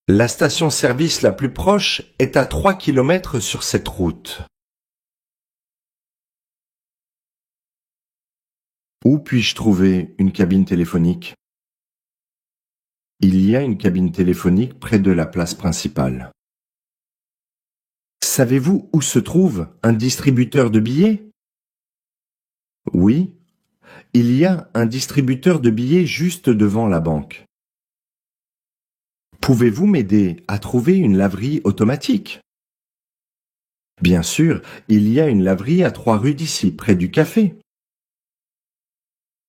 La station-service la plus proche est à 3 km sur cette route. Où puis-je trouver une cabine téléphonique? Il y a une cabine téléphonique près de la place principale. Savez-vous où se trouve un distributeur de billets? Oui, il y a un distributeur de billets juste devant la banque. Pouvez-vous m'aider à trouver une laverie automatique? Bien sûr, il y a une laverie à 3 rues d'ici, près du café.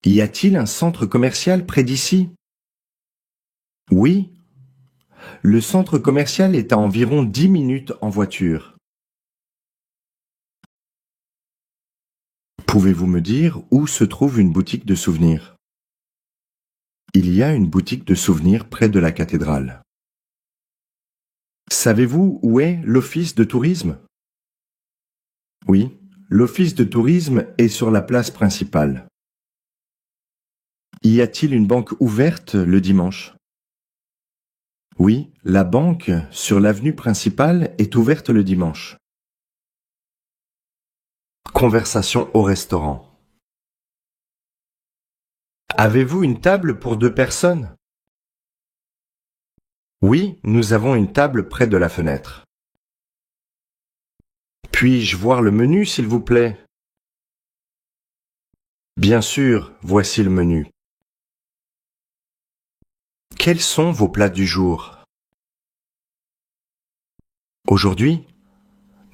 Y a-t-il un centre commercial près d'ici? Oui. Le centre commercial est à environ 10 minutes en voiture. Pouvez-vous me dire où se trouve une boutique de souvenirs? Il y a une boutique de souvenirs près de la cathédrale. Savez-vous où est l'office de tourisme? Oui, l'office de tourisme est sur la place principale. Y a-t-il une banque ouverte le dimanche? Oui, la banque sur l'avenue principale est ouverte le dimanche. Conversation au restaurant. Avez-vous une table pour 2 personnes? Oui, nous avons une table près de la fenêtre. Puis-je voir le menu, s'il vous plaît? Bien sûr, voici le menu. Quels sont vos plats du jour? Aujourd'hui,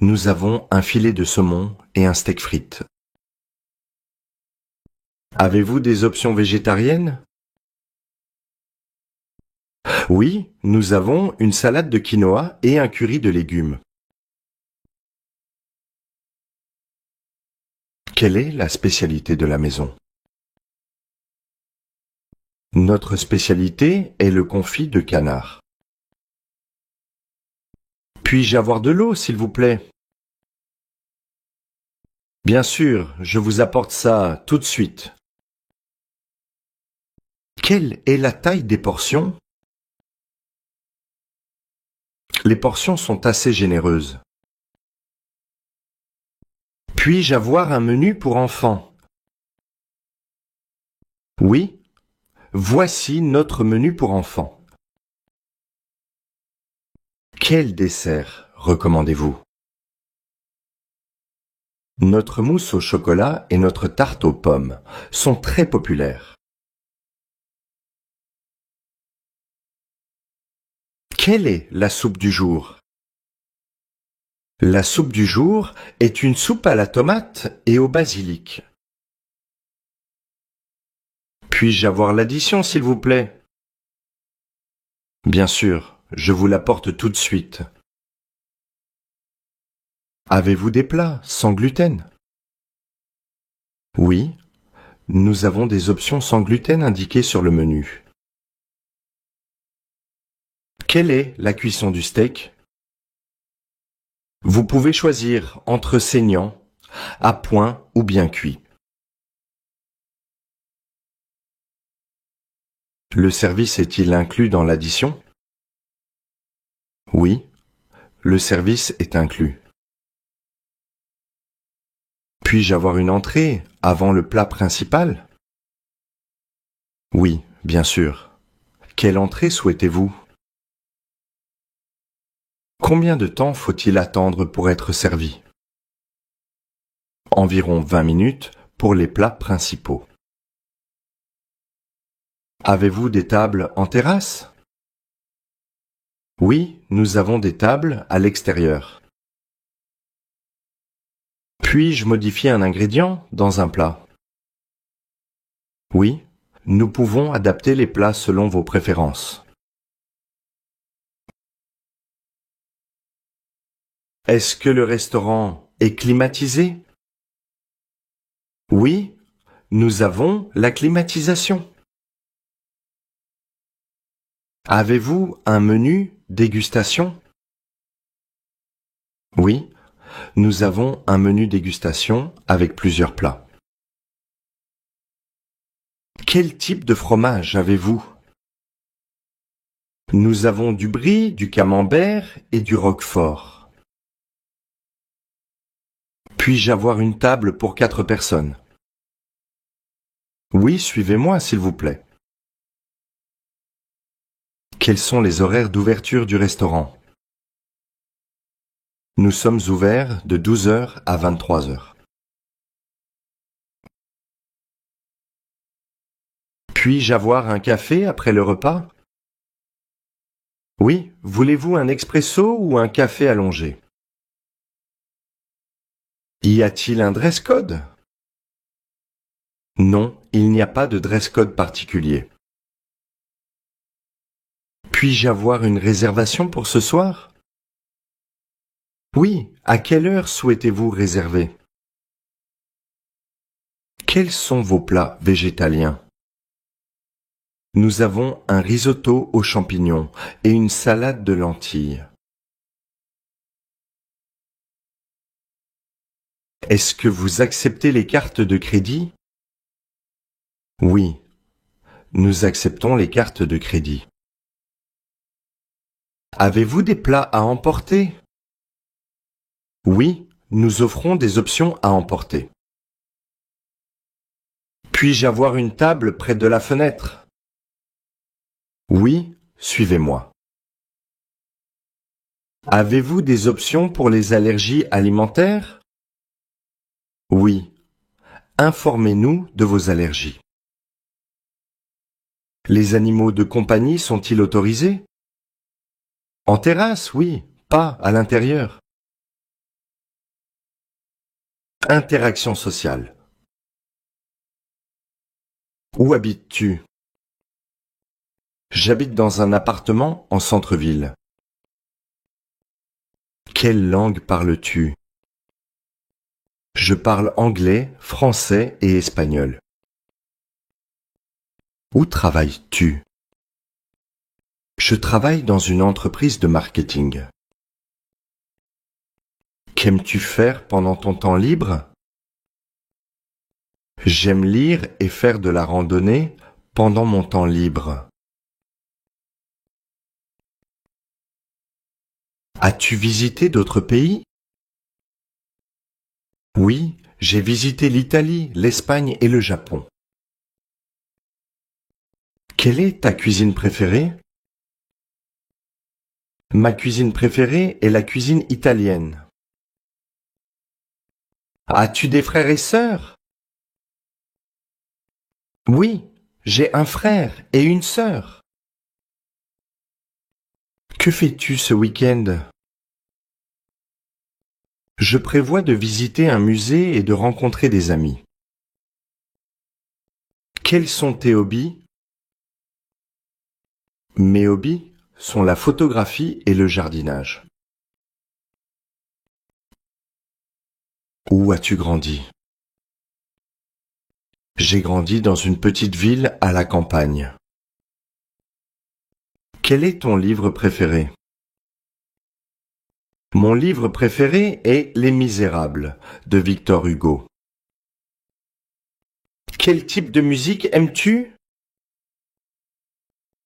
nous avons un filet de saumon et un steak frites. Avez-vous des options végétariennes? Oui, nous avons une salade de quinoa et un curry de légumes. Quelle est la spécialité de la maison? Notre spécialité est le confit de canard. Puis-je avoir de l'eau, s'il vous plaît? Bien sûr, je vous apporte ça tout de suite. Quelle est la taille des portions? Les portions sont assez généreuses. Puis-je avoir un menu pour enfants? Oui, voici notre menu pour enfants. Quel dessert recommandez-vous? Notre mousse au chocolat et notre tarte aux pommes sont très populaires. Quelle est la soupe du jour? La soupe du jour est une soupe à la tomate et au basilic. Puis-je avoir l'addition, s'il vous plaît? Bien sûr, je vous l'apporte tout de suite. Avez-vous des plats sans gluten? Oui, nous avons des options sans gluten indiquées sur le menu. Quelle est la cuisson du steak? Vous pouvez choisir entre saignant, à point ou bien cuit. Le service est-il inclus dans l'addition? Oui, le service est inclus. Puis-je avoir une entrée avant le plat principal? Oui, bien sûr. Quelle entrée souhaitez-vous? Combien de temps faut-il attendre pour être servi? Environ 20 minutes pour les plats principaux. Avez-vous des tables en terrasse? Oui, nous avons des tables à l'extérieur. Puis-je modifier un ingrédient dans un plat? Oui, nous pouvons adapter les plats selon vos préférences. Est-ce que le restaurant est climatisé? Oui, nous avons la climatisation. Avez-vous un menu dégustation? Oui, nous avons un menu dégustation avec plusieurs plats. Quel type de fromage avez-vous? Nous avons du brie, du camembert et du roquefort. Puis-je avoir une table pour 4 personnes? Oui, suivez-moi, s'il vous plaît. Quels sont les horaires d'ouverture du restaurant? Nous sommes ouverts de 12 h à 23 h. Puis-je avoir un café après le repas? Oui, voulez-vous un expresso ou un café allongé? Y a-t-il un dress code? Non, il n'y a pas de dress code particulier. Puis-je avoir une réservation pour ce soir? Oui, à quelle heure souhaitez-vous réserver? Quels sont vos plats végétaliens? Nous avons un risotto aux champignons et une salade de lentilles. Est-ce que vous acceptez les cartes de crédit? Oui, nous acceptons les cartes de crédit. Avez-vous des plats à emporter? Oui, nous offrons des options à emporter. Puis-je avoir une table près de la fenêtre? Oui, suivez-moi. Avez-vous des options pour les allergies alimentaires? Oui. Informez-nous de vos allergies. Les animaux de compagnie sont-ils autorisés? En terrasse, oui, pas à l'intérieur. Interaction sociale. Où habites-tu? J'habite dans un appartement en centre-ville. Quelle langue parles-tu? Je parle anglais, français et espagnol. Où travailles-tu? Je travaille dans une entreprise de marketing. Qu'aimes-tu faire pendant ton temps libre? J'aime lire et faire de la randonnée pendant mon temps libre. As-tu visité d'autres pays? Oui, j'ai visité l'Italie, l'Espagne et le Japon. Quelle est ta cuisine préférée? Ma cuisine préférée est la cuisine italienne. As-tu des frères et sœurs? Oui, j'ai un frère et une sœur. Que fais-tu ce week-end? Je prévois de visiter un musée et de rencontrer des amis. Quels sont tes hobbies? Mes hobbies sont la photographie et le jardinage. Où as-tu grandi? J'ai grandi dans une petite ville à la campagne. Quel est ton livre préféré? Mon livre préféré est Les Misérables de Victor Hugo. Quel type de musique aimes-tu?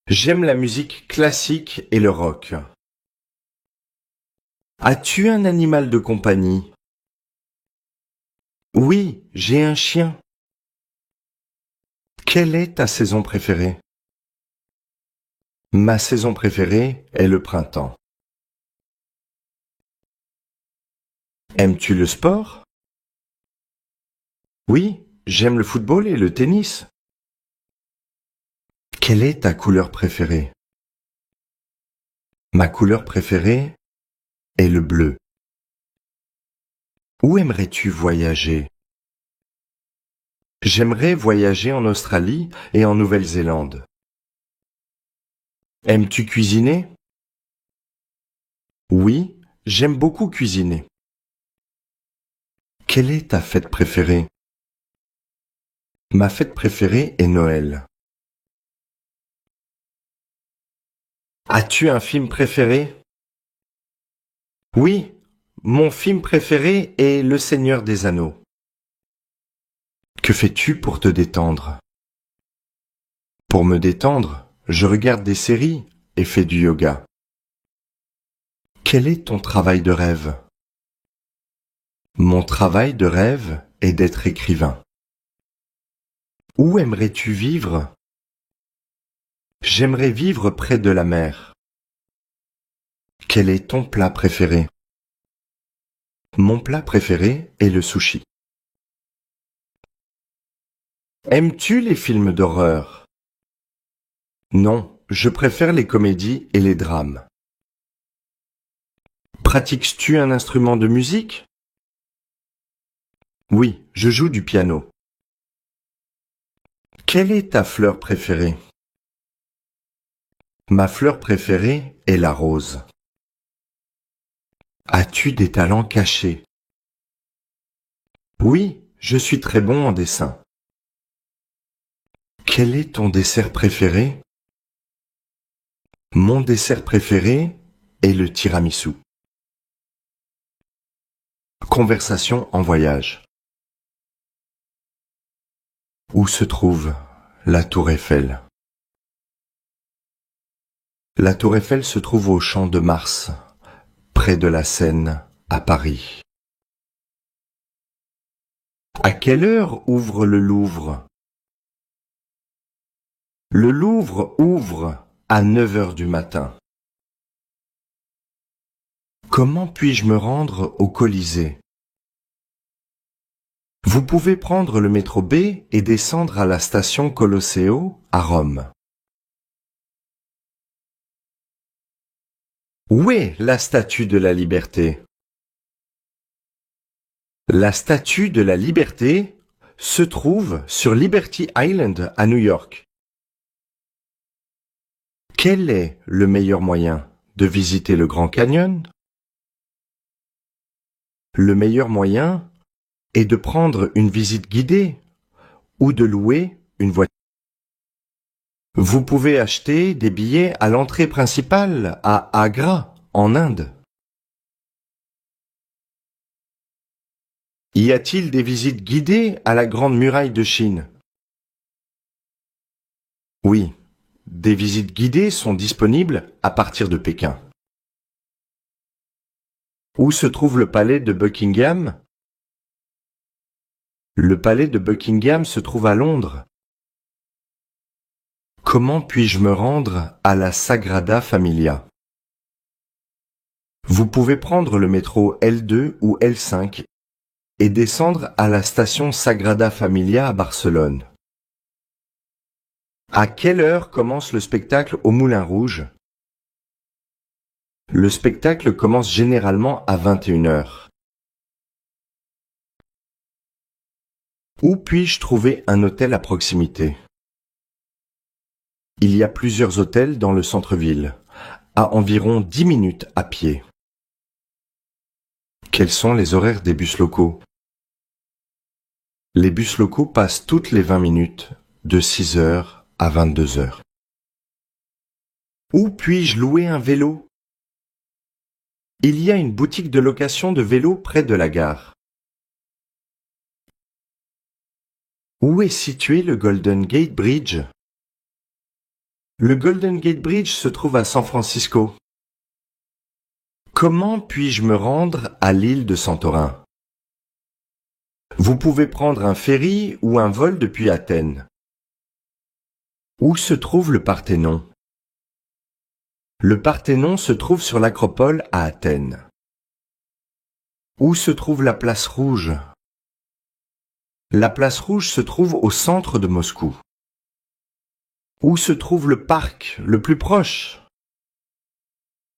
J'aime la musique classique et le rock. As-tu un animal de compagnie? Oui, j'ai un chien. Quelle est ta saison préférée? Ma saison préférée est le printemps. Aimes-tu le sport? Oui, j'aime le football et le tennis. Quelle est ta couleur préférée? Ma couleur préférée est le bleu. Où aimerais-tu voyager? J'aimerais voyager en Australie et en Nouvelle-Zélande. Aimes-tu cuisiner? Oui, j'aime beaucoup cuisiner. Quelle est ta fête préférée? Ma fête préférée est Noël. As-tu un film préféré? Oui, mon film préféré est Le Seigneur des Anneaux. Que fais-tu pour te détendre? Pour me détendre, je regarde des séries et fais du yoga. Quel est ton travail de rêve? Mon travail de rêve est d'être écrivain. Où aimerais-tu vivre? J'aimerais vivre près de la mer. Quel est ton plat préféré? Mon plat préféré est le sushi. Aimes-tu les films d'horreur? Non, je préfère les comédies et les drames. Pratiques-tu un instrument de musique? Oui, je joue du piano. Quelle est ta fleur préférée? Ma fleur préférée est la rose. As-tu des talents cachés? Oui, je suis très bon en dessin. Quel est ton dessert préféré? Mon dessert préféré est le tiramisu. Conversation en voyage. Où se trouve la Tour Eiffel? La Tour Eiffel se trouve au Champ de Mars, près de la Seine, à Paris. À quelle heure ouvre le Louvre? Le Louvre ouvre à 9 heures du matin. Comment puis-je me rendre au Colisée? Vous pouvez prendre le métro B et descendre à la station Colosseo à Rome. Où est la Statue de la Liberté? La Statue de la Liberté se trouve sur Liberty Island à New York. Quel est le meilleur moyen de visiter le Grand Canyon? Le meilleur moyen est de prendre une visite guidée ou de louer une voiture. Vous pouvez acheter des billets à l'entrée principale à Agra, en Inde. Y a-t-il des visites guidées à la Grande Muraille de Chine? Oui, des visites guidées sont disponibles à partir de Pékin. Où se trouve le palais de Buckingham? Le palais de Buckingham se trouve à Londres. Comment puis-je me rendre à la Sagrada Familia? Vous pouvez prendre le métro L2 ou L5 et descendre à la station Sagrada Familia à Barcelone. À quelle heure commence le spectacle au Moulin Rouge? Le spectacle commence généralement à 21 heures. Où puis-je trouver un hôtel à proximité? Il y a plusieurs hôtels dans le centre-ville, à environ 10 minutes à pied. Quels sont les horaires des bus locaux? Les bus locaux passent toutes les 20 minutes, de 6 heures à 22 heures. Où puis-je louer un vélo? Il y a une boutique de location de vélos près de la gare. Où est situé le Golden Gate Bridge? Le Golden Gate Bridge se trouve à San Francisco. Comment puis-je me rendre à l'île de Santorin? Vous pouvez prendre un ferry ou un vol depuis Athènes. Où se trouve le Parthénon? Le Parthénon se trouve sur l'Acropole à Athènes. Où se trouve la Place Rouge? La Place Rouge se trouve au centre de Moscou. Où se trouve le parc le plus proche?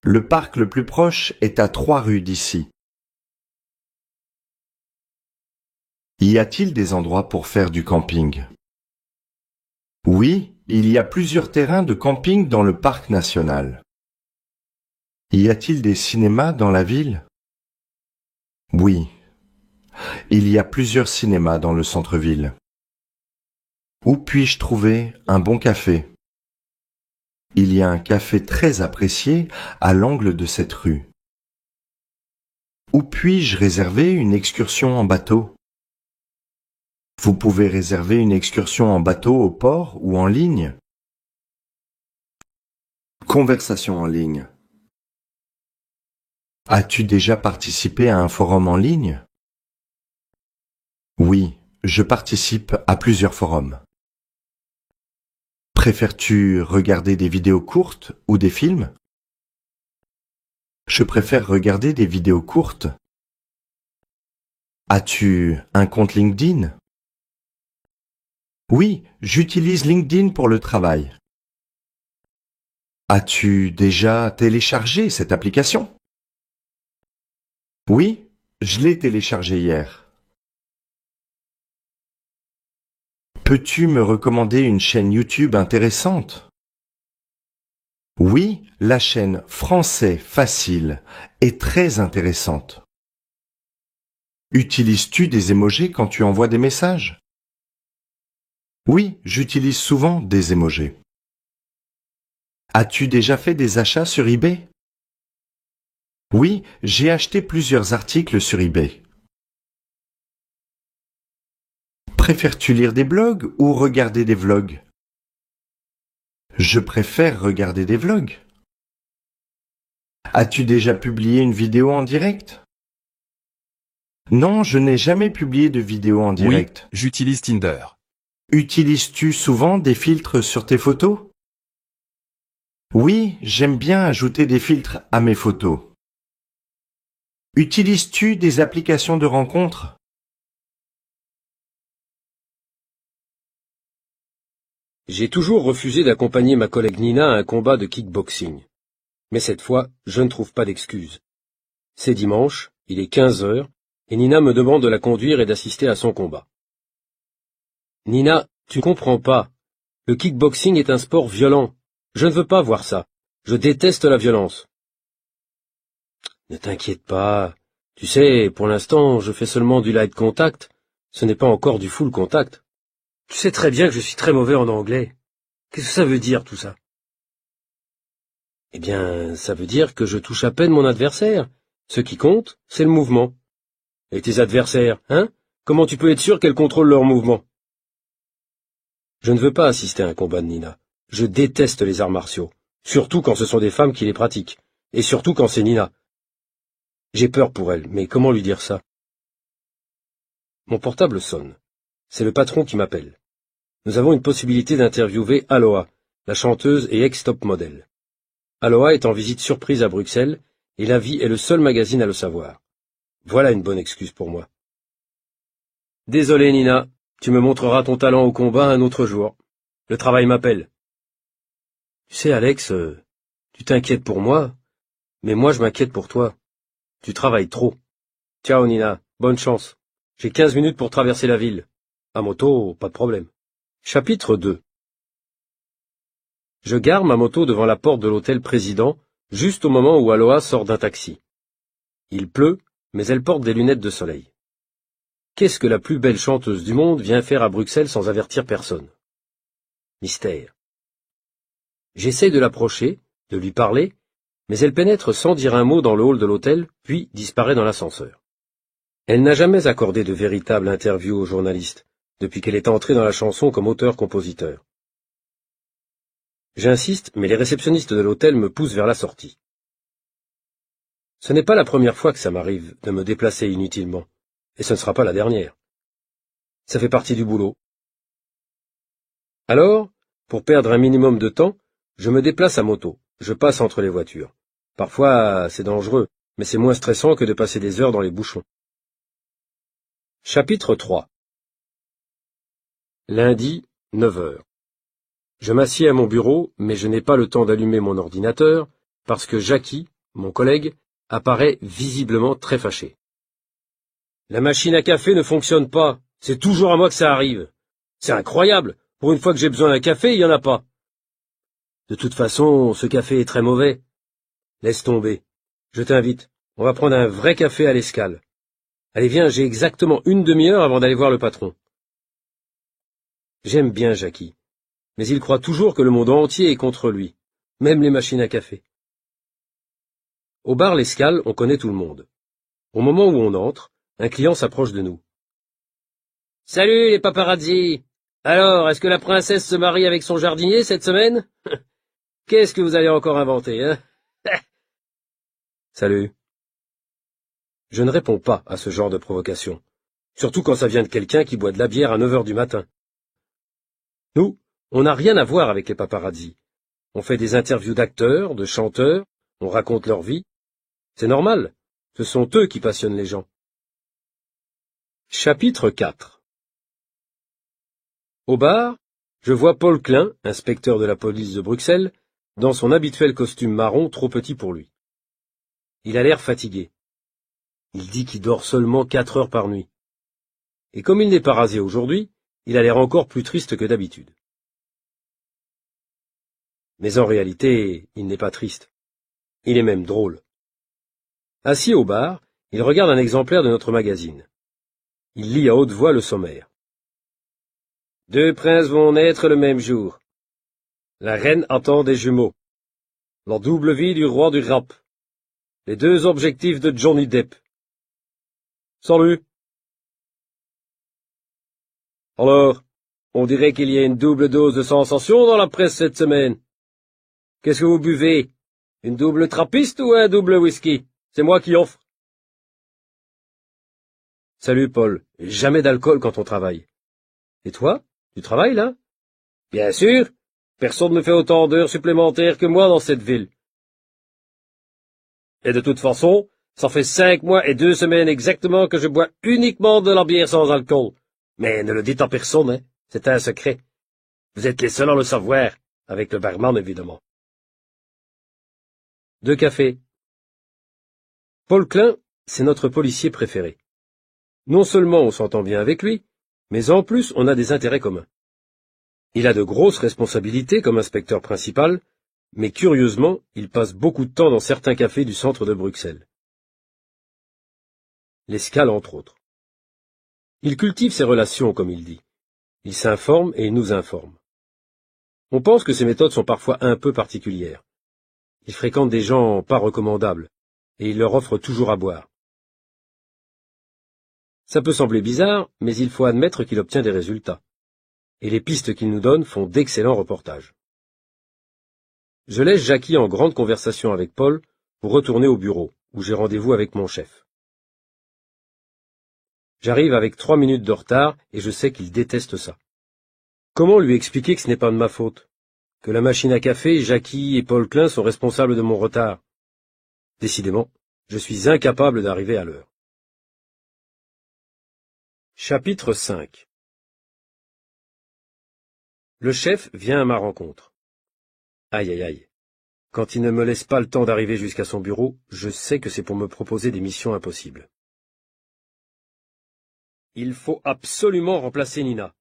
Le parc le plus proche est à 3 rues d'ici. Y a-t-il des endroits pour faire du camping? Oui, il y a plusieurs terrains de camping dans le parc national. Y a-t-il des cinémas dans la ville? Oui, il y a plusieurs cinémas dans le centre-ville. Où puis-je trouver un bon café? Il y a un café très apprécié à l'angle de cette rue. Où puis-je réserver une excursion en bateau? Vous pouvez réserver une excursion en bateau au port ou en ligne. Conversation en ligne. As-tu déjà participé à un forum en ligne? Oui, je participe à plusieurs forums. Préfères-tu regarder des vidéos courtes ou des films? Je préfère regarder des vidéos courtes. As-tu un compte LinkedIn? Oui, j'utilise LinkedIn pour le travail. As-tu déjà téléchargé cette application? Oui, je l'ai téléchargée hier. Peux-tu me recommander une chaîne YouTube intéressante? Oui, la chaîne Français Facile est très intéressante. Utilises-tu des émojis quand tu envoies des messages? Oui, j'utilise souvent des émojis. As-tu déjà fait des achats sur eBay? Oui, j'ai acheté plusieurs articles sur eBay, Préfères-tu lire des blogs ou regarder des vlogs? Je préfère regarder des vlogs. As-tu déjà publié une vidéo en direct? Non, je n'ai jamais publié de vidéo en direct. Oui, j'utilise Tinder. Utilises-tu souvent des filtres sur tes photos? Oui, j'aime bien ajouter des filtres à mes photos. Utilises-tu des applications de rencontres? J'ai toujours refusé d'accompagner ma collègue Nina à un combat de kickboxing. Mais cette fois, je ne trouve pas d'excuse. C'est dimanche, il est 15 heures, et Nina me demande de la conduire et d'assister à son combat. Nina, tu ne comprends pas. Le kickboxing est un sport violent. Je ne veux pas voir ça. Je déteste la violence. Ne t'inquiète pas. Tu sais, pour l'instant, je fais seulement du light contact. Ce n'est pas encore du full contact. Tu sais très bien que je suis très mauvais en anglais. Qu'est-ce que ça veut dire, tout ça? Eh bien, ça veut dire que je touche à peine mon adversaire. Ce qui compte, c'est le mouvement. Et tes adversaires, hein? Comment tu peux être sûr qu'elles contrôlent leur mouvement? Je ne veux pas assister à un combat de Nina. Je déteste les arts martiaux. Surtout quand ce sont des femmes qui les pratiquent. Et surtout quand c'est Nina. J'ai peur pour elle, mais comment lui dire ça? Mon portable sonne. C'est le patron qui m'appelle. Nous avons une possibilité d'interviewer Aloha, la chanteuse et ex-top modèle. Aloha est en visite surprise à Bruxelles, et La Vie est le seul magazine à le savoir. Voilà une bonne excuse pour moi. Désolé, Nina, tu me montreras ton talent au combat un autre jour. Le travail m'appelle. Tu sais, Alex, tu t'inquiètes pour moi, mais moi je m'inquiète pour toi. Tu travailles trop. Ciao, Nina, bonne chance. J'ai 15 minutes pour traverser la ville. À moto, pas de problème. Chapitre 2. Je gare ma moto devant la porte de l'hôtel Président, juste au moment où Aloha sort d'un taxi. Il pleut, mais elle porte des lunettes de soleil. Qu'est-ce que la plus belle chanteuse du monde vient faire à Bruxelles sans avertir personne? Mystère. J'essaie de l'approcher, de lui parler, mais elle pénètre sans dire un mot dans le hall de l'hôtel, puis disparaît dans l'ascenseur. Elle n'a jamais accordé de véritable interview aux journalistes, depuis qu'elle est entrée dans la chanson comme auteur-compositeur. J'insiste, mais les réceptionnistes de l'hôtel me poussent vers la sortie. Ce n'est pas la première fois que ça m'arrive de me déplacer inutilement, et ce ne sera pas la dernière. Ça fait partie du boulot. Alors, pour perdre un minimum de temps, je me déplace à moto, je passe entre les voitures. Parfois, c'est dangereux, mais c'est moins stressant que de passer des heures dans les bouchons. Chapitre 3. Lundi, 9 heures. Je m'assieds à mon bureau, mais je n'ai pas le temps d'allumer mon ordinateur, parce que Jackie, mon collègue, apparaît visiblement très fâché. La machine à café ne fonctionne pas, c'est toujours à moi que ça arrive. C'est incroyable, pour une fois que j'ai besoin d'un café, il n'y en a pas. De toute façon, ce café est très mauvais. Laisse tomber. Je t'invite, on va prendre un vrai café à l'Escale. Allez, viens, j'ai exactement une demi-heure avant d'aller voir le patron. J'aime bien Jackie, mais il croit toujours que le monde entier est contre lui, même les machines à café. Au bar l'Escale, on connaît tout le monde. Au moment où on entre, un client s'approche de nous. « Salut les paparazzi! Alors, est-ce que la princesse se marie avec son jardinier cette semaine? Qu'est-ce que vous allez encore inventer, hein? » Salut. Je ne réponds pas à ce genre de provocation, surtout quand ça vient de quelqu'un qui boit de la bière à 9 heures du matin. Nous, on n'a rien à voir avec les paparazzi. On fait des interviews d'acteurs, de chanteurs, on raconte leur vie. C'est normal, ce sont eux qui passionnent les gens. Chapitre 4. Au bar, je vois Paul Klein, inspecteur de la police de Bruxelles, dans son habituel costume marron trop petit pour lui. Il a l'air fatigué. Il dit qu'il dort seulement 4 heures par nuit. Et comme il n'est pas rasé aujourd'hui, il a l'air encore plus triste que d'habitude. Mais en réalité, il n'est pas triste. Il est même drôle. Assis au bar, il regarde un exemplaire de notre magazine. Il lit à haute voix le sommaire. 2 princes vont naître le même jour. La reine attend des jumeaux. La double vie du roi du rap. Les 2 objectifs de Johnny Depp. Salut! Alors, on dirait qu'il y a une double dose de sensation dans la presse cette semaine. Qu'est-ce que vous buvez? Une double trappiste ou un double whisky? C'est moi qui offre. Salut Paul, jamais d'alcool quand on travaille. Et toi, tu travailles là? Bien sûr, personne ne fait autant d'heures supplémentaires que moi dans cette ville. Et de toute façon, ça fait 5 mois et 2 semaines exactement que je bois uniquement de la bière sans alcool. Mais ne le dites à personne, hein, c'est un secret. Vous êtes les seuls à le savoir, avec le barman évidemment. 2 cafés. Paul Klein, c'est notre policier préféré. Non seulement on s'entend bien avec lui, mais en plus on a des intérêts communs. Il a de grosses responsabilités comme inspecteur principal, mais curieusement, il passe beaucoup de temps dans certains cafés du centre de Bruxelles. L'Escale entre autres. Il cultive ses relations, comme il dit. Il s'informe et il nous informe. On pense que ses méthodes sont parfois un peu particulières. Il fréquente des gens pas recommandables, et il leur offre toujours à boire. Ça peut sembler bizarre, mais il faut admettre qu'il obtient des résultats. Et les pistes qu'il nous donne font d'excellents reportages. Je laisse Jackie en grande conversation avec Paul pour retourner au bureau, où j'ai rendez-vous avec mon chef. J'arrive avec 3 minutes de retard et je sais qu'il déteste ça. Comment lui expliquer que ce n'est pas de ma faute? Que la machine à café, Jackie et Paul Klein sont responsables de mon retard? Décidément, je suis incapable d'arriver à l'heure. Chapitre 5. Le chef vient à ma rencontre. Aïe aïe aïe. Quand il ne me laisse pas le temps d'arriver jusqu'à son bureau, je sais que c'est pour me proposer des missions impossibles. Il faut absolument remplacer Nina.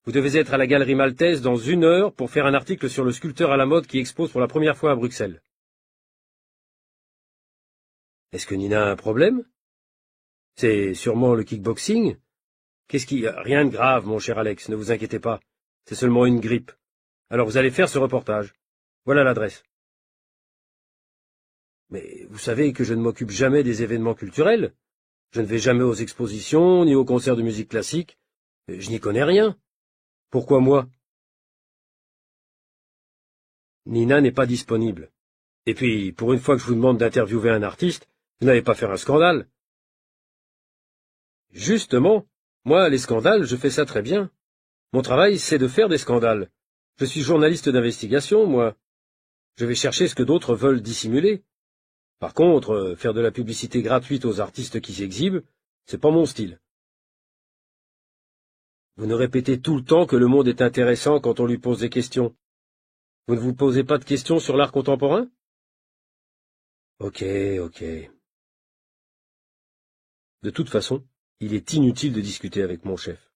Vous devez être à la Galerie Maltaise dans 1 heure pour faire un article sur le sculpteur à la mode qui expose pour la première fois à Bruxelles. Est-ce que Nina a un problème? C'est sûrement le kickboxing? Qu'est-ce qui... Rien de grave, mon cher Alex, ne vous inquiétez pas. C'est seulement une grippe. Alors vous allez faire ce reportage. Voilà l'adresse. Mais vous savez que je ne m'occupe jamais des événements culturels. Je ne vais jamais aux expositions, ni aux concerts de musique classique. Je n'y connais rien. Pourquoi moi? Nina n'est pas disponible. Et puis, pour une fois que je vous demande d'interviewer un artiste, vous n'allez pas faire un scandale. Justement, moi, les scandales, je fais ça très bien. Mon travail, c'est de faire des scandales. Je suis journaliste d'investigation, moi. Je vais chercher ce que d'autres veulent dissimuler. Par contre, faire de la publicité gratuite aux artistes qui s'exhibent, c'est pas mon style. Vous nous répétez tout le temps que le monde est intéressant quand on lui pose des questions. Vous ne vous posez pas de questions sur l'art contemporain? Ok. De toute façon, il est inutile de discuter avec mon chef.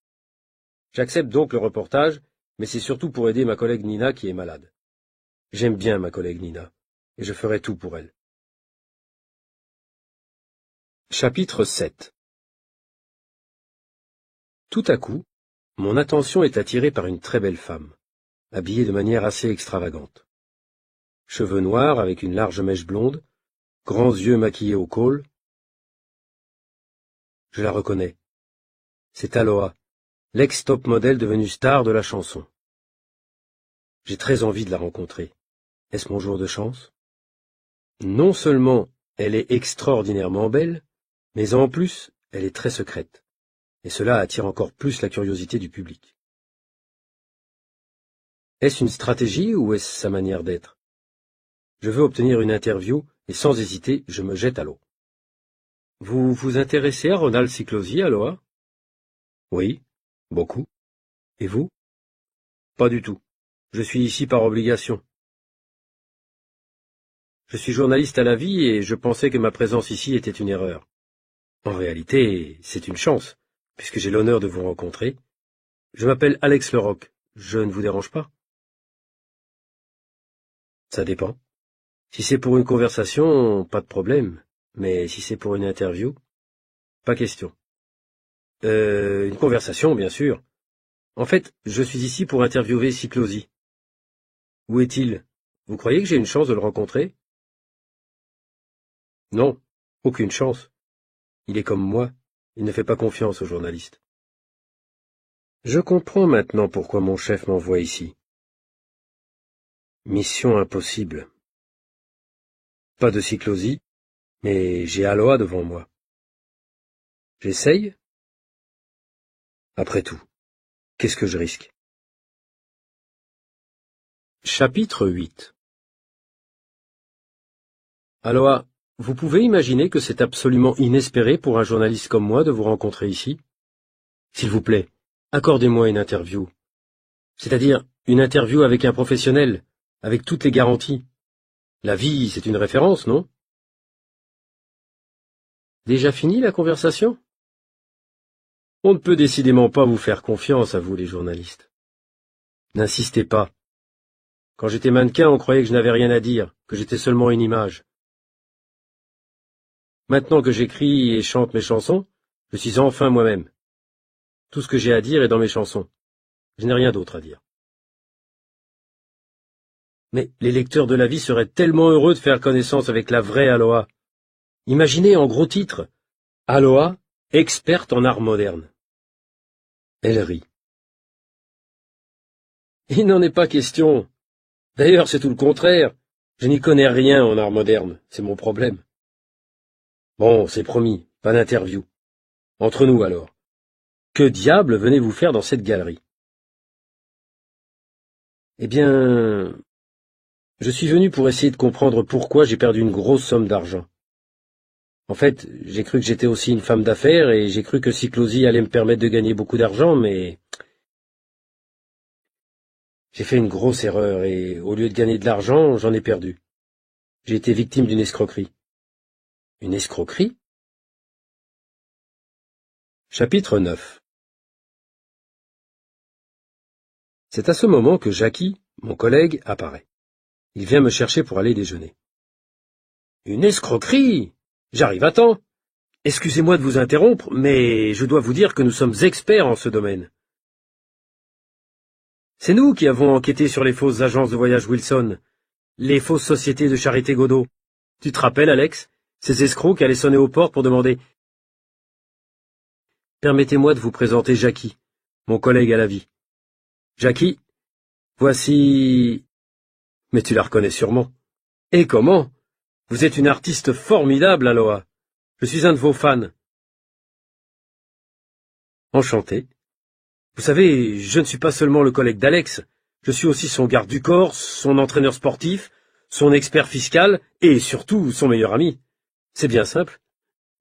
J'accepte donc le reportage, mais c'est surtout pour aider ma collègue Nina qui est malade. J'aime bien ma collègue Nina, et je ferai tout pour elle. Chapitre 7. Tout à coup, mon attention est attirée par une très belle femme, habillée de manière assez extravagante. Cheveux noirs avec une large mèche blonde, grands yeux maquillés au col. Je la reconnais. C'est Aloha, l'ex-top modèle devenue star de la chanson. J'ai très envie de la rencontrer. Est-ce mon jour de chance? Non seulement elle est extraordinairement belle, mais en plus, elle est très secrète, et cela attire encore plus la curiosité du public. Est-ce une stratégie ou est-ce sa manière d'être? Je veux obtenir une interview, et sans hésiter, je me jette à l'eau. Vous vous intéressez à Ronald Siklosi, Aloha? Oui, beaucoup. Et vous? Pas du tout. Je suis ici par obligation. Je suis journaliste à la vie et je pensais que ma présence ici était une erreur. En réalité, c'est une chance, puisque j'ai l'honneur de vous rencontrer. Je m'appelle Alex Leroc. Je ne vous dérange pas? Ça dépend. Si c'est pour une conversation, pas de problème. Mais si c'est pour une interview, pas question. Une conversation, bien sûr. En fait, je suis ici pour interviewer Siklosi. Où est-il? Vous croyez que j'ai une chance de le rencontrer? Non, aucune chance. Il est comme moi, il ne fait pas confiance aux journalistes. Je comprends maintenant pourquoi mon chef m'envoie ici. Mission impossible. Pas de cyclosie, mais j'ai Aloha devant moi. J'essaye? Après tout, qu'est-ce que je risque? Chapitre 8. Aloha, vous pouvez imaginer que c'est absolument inespéré pour un journaliste comme moi de vous rencontrer ici? S'il vous plaît, accordez-moi une interview. C'est-à-dire une interview avec un professionnel, avec toutes les garanties. La vie, c'est une référence, non? Déjà fini la conversation? On ne peut décidément pas vous faire confiance à vous, les journalistes. N'insistez pas. Quand j'étais mannequin, on croyait que je n'avais rien à dire, que j'étais seulement une image. Maintenant que j'écris et chante mes chansons, je suis enfin moi-même. Tout ce que j'ai à dire est dans mes chansons. Je n'ai rien d'autre à dire. Mais les lecteurs de la vie seraient tellement heureux de faire connaissance avec la vraie Aloha. Imaginez en gros titre, Aloha, experte en art moderne. Elle rit. Il n'en est pas question. D'ailleurs, c'est tout le contraire. Je n'y connais rien en art moderne, c'est mon problème. Bon, c'est promis, pas d'interview. Entre nous alors. Que diable venez-vous faire dans cette galerie? Eh bien, je suis venu pour essayer de comprendre pourquoi j'ai perdu une grosse somme d'argent. En fait, j'ai cru que j'étais aussi une femme d'affaires et j'ai cru que Cyclosie allait me permettre de gagner beaucoup d'argent, mais j'ai fait une grosse erreur et au lieu de gagner de l'argent, j'en ai perdu. J'ai été victime d'une escroquerie. Une escroquerie? Chapitre 9. C'est à ce moment que Jackie, mon collègue, apparaît. Il vient me chercher pour aller déjeuner. Une escroquerie? J'arrive à temps. Excusez-moi de vous interrompre, mais je dois vous dire que nous sommes experts en ce domaine. C'est nous qui avons enquêté sur les fausses agences de voyage Wilson, les fausses sociétés de charité Godot. Tu te rappelles, Alex, ces escrocs qui allaient sonner aux portes pour demander « Permettez-moi de vous présenter Jackie, mon collègue à la vie. Jackie, voici... » Mais tu la reconnais sûrement. Et comment? Vous êtes une artiste formidable, Aloha. Je suis un de vos fans. Enchanté. Vous savez, je ne suis pas seulement le collègue d'Alex, je suis aussi son garde du corps, son entraîneur sportif, son expert fiscal et surtout son meilleur ami. C'est bien simple.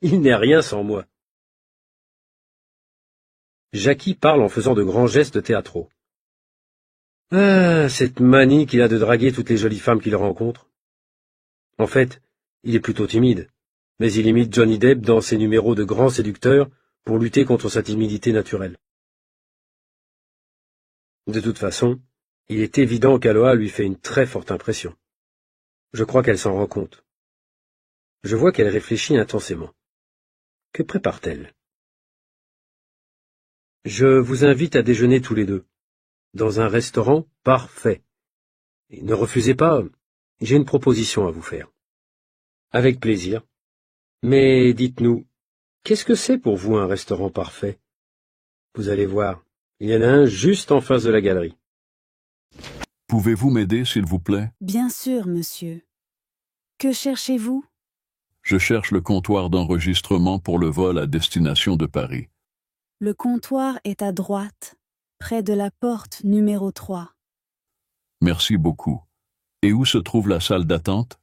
Il n'est rien sans moi. Jackie parle en faisant de grands gestes théâtraux. Ah, cette manie qu'il a de draguer toutes les jolies femmes qu'il rencontre. En fait, il est plutôt timide, mais il imite Johnny Depp dans ses numéros de grand séducteur pour lutter contre sa timidité naturelle. De toute façon, il est évident qu'Aloha lui fait une très forte impression. Je crois qu'elle s'en rend compte. Je vois qu'elle réfléchit intensément. Que prépare-t-elle? Je vous invite à déjeuner tous les deux, dans un restaurant parfait. Et ne refusez pas, j'ai une proposition à vous faire. Avec plaisir. Mais dites-nous, qu'est-ce que c'est pour vous un restaurant parfait? Vous allez voir, il y en a un juste en face de la galerie. Pouvez-vous m'aider, s'il vous plaît? Bien sûr, monsieur. Que cherchez-vous? Je cherche le comptoir d'enregistrement pour le vol à destination de Paris. Le comptoir est à droite, près de la porte numéro 3. Merci beaucoup. Et où se trouve la salle d'attente?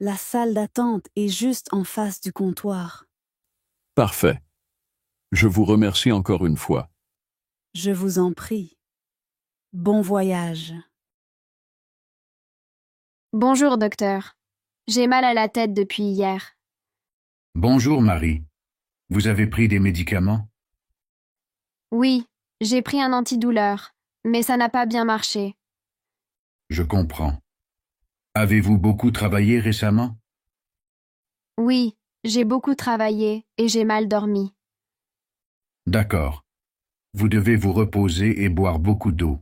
La salle d'attente est juste en face du comptoir. Parfait. Je vous remercie encore une fois. Je vous en prie. Bon voyage. Bonjour, docteur. J'ai mal à la tête depuis hier. Bonjour, Marie. Vous avez pris des médicaments? Oui, j'ai pris un antidouleur, mais ça n'a pas bien marché. Je comprends. Avez-vous beaucoup travaillé récemment? Oui, j'ai beaucoup travaillé et j'ai mal dormi. D'accord. Vous devez vous reposer et boire beaucoup d'eau.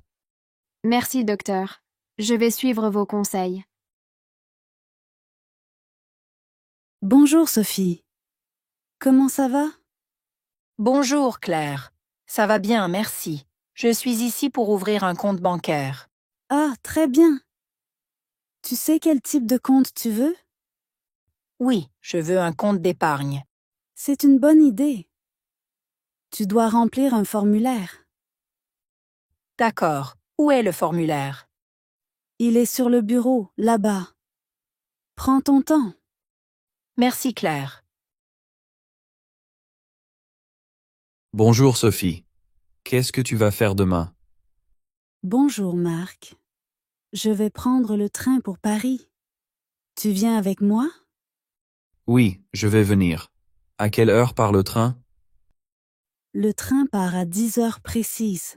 Merci, docteur. Je vais suivre vos conseils. Bonjour, Sophie. Comment ça va? Bonjour, Claire. Ça va bien, merci. Je suis ici pour ouvrir un compte bancaire. Ah, très bien. Tu sais quel type de compte tu veux? Oui, je veux un compte d'épargne. C'est une bonne idée. Tu dois remplir un formulaire. D'accord. Où est le formulaire? Il est sur le bureau, là-bas. Prends ton temps. Merci Claire. Bonjour Sophie. Qu'est-ce que tu vas faire demain? Bonjour Marc. Je vais prendre le train pour Paris. Tu viens avec moi? Oui, je vais venir. À quelle heure part le train? Le train part à 10 heures précises.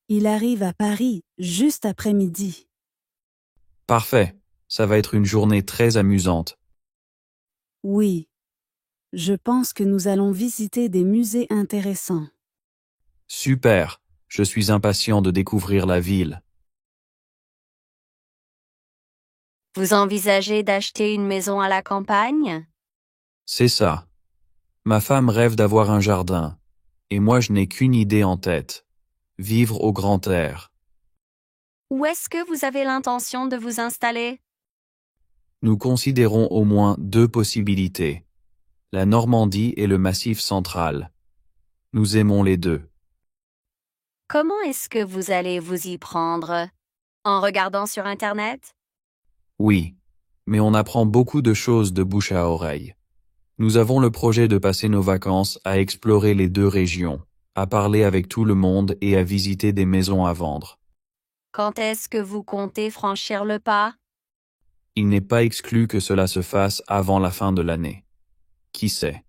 Il arrive à Paris juste après midi. Parfait. Ça va être une journée très amusante. Oui. Je pense que nous allons visiter des musées intéressants. Super. Je suis impatient de découvrir la ville. Vous envisagez d'acheter une maison à la campagne? C'est ça. Ma femme rêve d'avoir un jardin. Et moi je n'ai qu'une idée en tête. Vivre au grand air. Où est-ce que vous avez l'intention de vous installer? Nous considérons au moins 2 possibilités. La Normandie et le Massif central. Nous aimons les 2. Comment est-ce que vous allez vous y prendre? En regardant sur Internet? Oui, mais on apprend beaucoup de choses de bouche à oreille. Nous avons le projet de passer nos vacances à explorer les 2 régions, à parler avec tout le monde et à visiter des maisons à vendre. Quand est-ce que vous comptez franchir le pas? Il n'est pas exclu que cela se fasse avant la fin de l'année. Qui sait?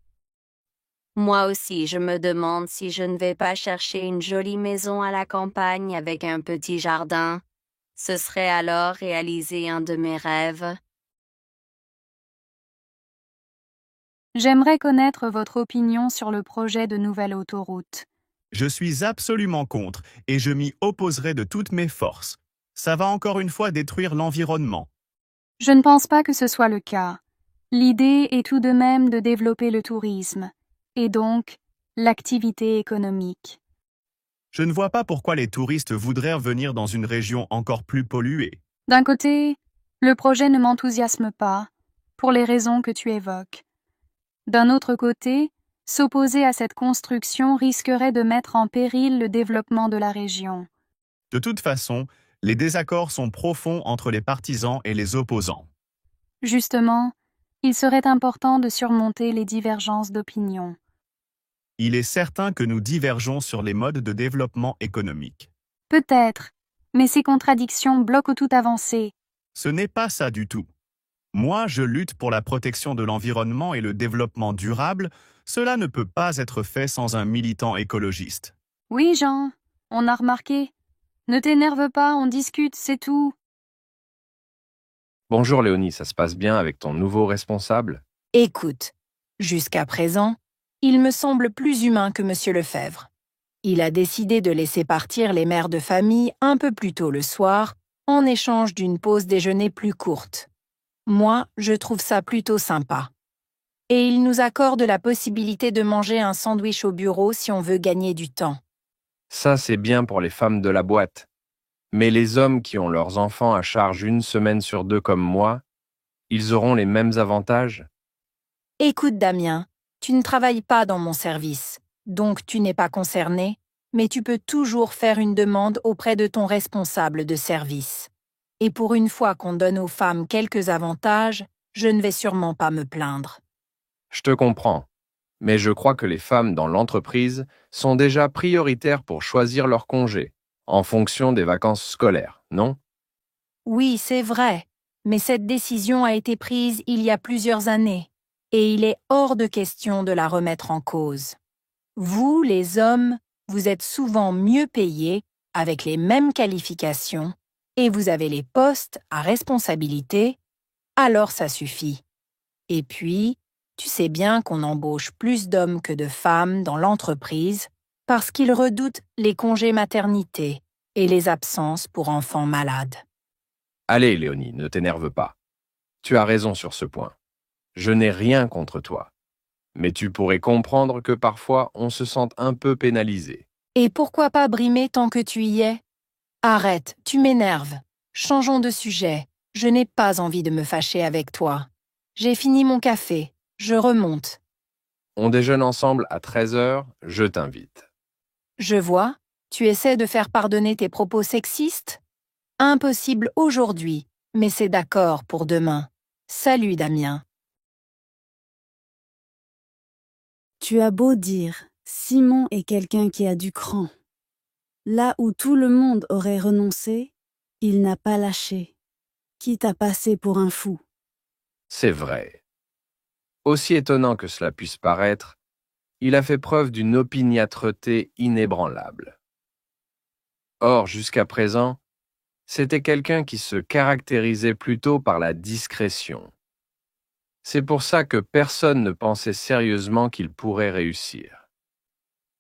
Moi aussi, je me demande si je ne vais pas chercher une jolie maison à la campagne avec un petit jardin. Ce serait alors réaliser un de mes rêves. J'aimerais connaître votre opinion sur le projet de nouvelle autoroute. Je suis absolument contre et je m'y opposerai de toutes mes forces. Ça va encore une fois détruire l'environnement. Je ne pense pas que ce soit le cas. L'idée est tout de même de développer le tourisme, et donc l'activité économique. Je ne vois pas pourquoi les touristes voudraient venir dans une région encore plus polluée. D'un côté, le projet ne m'enthousiasme pas, pour les raisons que tu évoques. D'un autre côté, s'opposer à cette construction risquerait de mettre en péril le développement de la région. De toute façon, les désaccords sont profonds entre les partisans et les opposants. Justement, il serait important de surmonter les divergences d'opinion. Il est certain que nous divergeons sur les modes de développement économique. Peut-être, mais ces contradictions bloquent toute avancée. Ce n'est pas ça du tout. Moi, je lutte pour la protection de l'environnement et le développement durable. Cela ne peut pas être fait sans un militant écologiste. Oui, Jean, on a remarqué. Ne t'énerve pas, on discute, c'est tout. Bonjour Léonie, ça se passe bien avec ton nouveau responsable? Écoute, jusqu'à présent, il me semble plus humain que M. Lefebvre. Il a décidé de laisser partir les mères de famille un peu plus tôt le soir, en échange d'une pause déjeuner plus courte. Moi, je trouve ça plutôt sympa. Et il nous accorde la possibilité de manger un sandwich au bureau si on veut gagner du temps. Ça, c'est bien pour les femmes de la boîte. Mais les hommes qui ont leurs enfants à charge 1 semaine sur 2 comme moi, ils auront les mêmes avantages? Écoute, Damien, tu ne travailles pas dans mon service, donc tu n'es pas concerné, mais tu peux toujours faire une demande auprès de ton responsable de service. Et pour une fois qu'on donne aux femmes quelques avantages, je ne vais sûrement pas me plaindre. Je te comprends, mais je crois que les femmes dans l'entreprise sont déjà prioritaires pour choisir leur congé, en fonction des vacances scolaires, non? Oui, c'est vrai, mais cette décision a été prise il y a plusieurs années, et il est hors de question de la remettre en cause. Vous, les hommes, vous êtes souvent mieux payés, avec les mêmes qualifications, et vous avez les postes à responsabilité, alors ça suffit. Et puis, tu sais bien qu'on embauche plus d'hommes que de femmes dans l'entreprise parce qu'ils redoutent les congés maternité et les absences pour enfants malades. Allez, Léonie, ne t'énerve pas. Tu as raison sur ce point. Je n'ai rien contre toi. Mais tu pourrais comprendre que parfois on se sente un peu pénalisé. Et pourquoi pas brimer tant que tu y es? Arrête, tu m'énerves. Changeons de sujet. Je n'ai pas envie de me fâcher avec toi. J'ai fini mon café. Je remonte. On déjeune ensemble à 13h, je t'invite. Je vois. Tu essaies de faire pardonner tes propos sexistes? Impossible aujourd'hui, mais c'est d'accord pour demain. Salut Damien. Tu as beau dire, Simon est quelqu'un qui a du cran. Là où tout le monde aurait renoncé, il n'a pas lâché, quitte à passer pour un fou. C'est vrai. Aussi étonnant que cela puisse paraître, il a fait preuve d'une opiniâtreté inébranlable. Or, jusqu'à présent, c'était quelqu'un qui se caractérisait plutôt par la discrétion. C'est pour ça que personne ne pensait sérieusement qu'il pourrait réussir.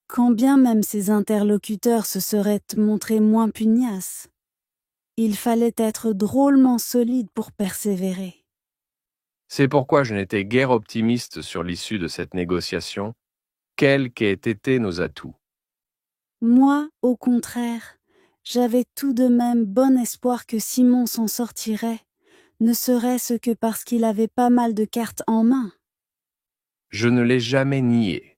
Quand bien même ses interlocuteurs se seraient montrés moins pugnaces, il fallait être drôlement solide pour persévérer. C'est pourquoi je n'étais guère optimiste sur l'issue de cette négociation, quels qu'aient été nos atouts. Moi, au contraire, j'avais tout de même bon espoir que Simon s'en sortirait, ne serait-ce que parce qu'il avait pas mal de cartes en main. Je ne l'ai jamais nié.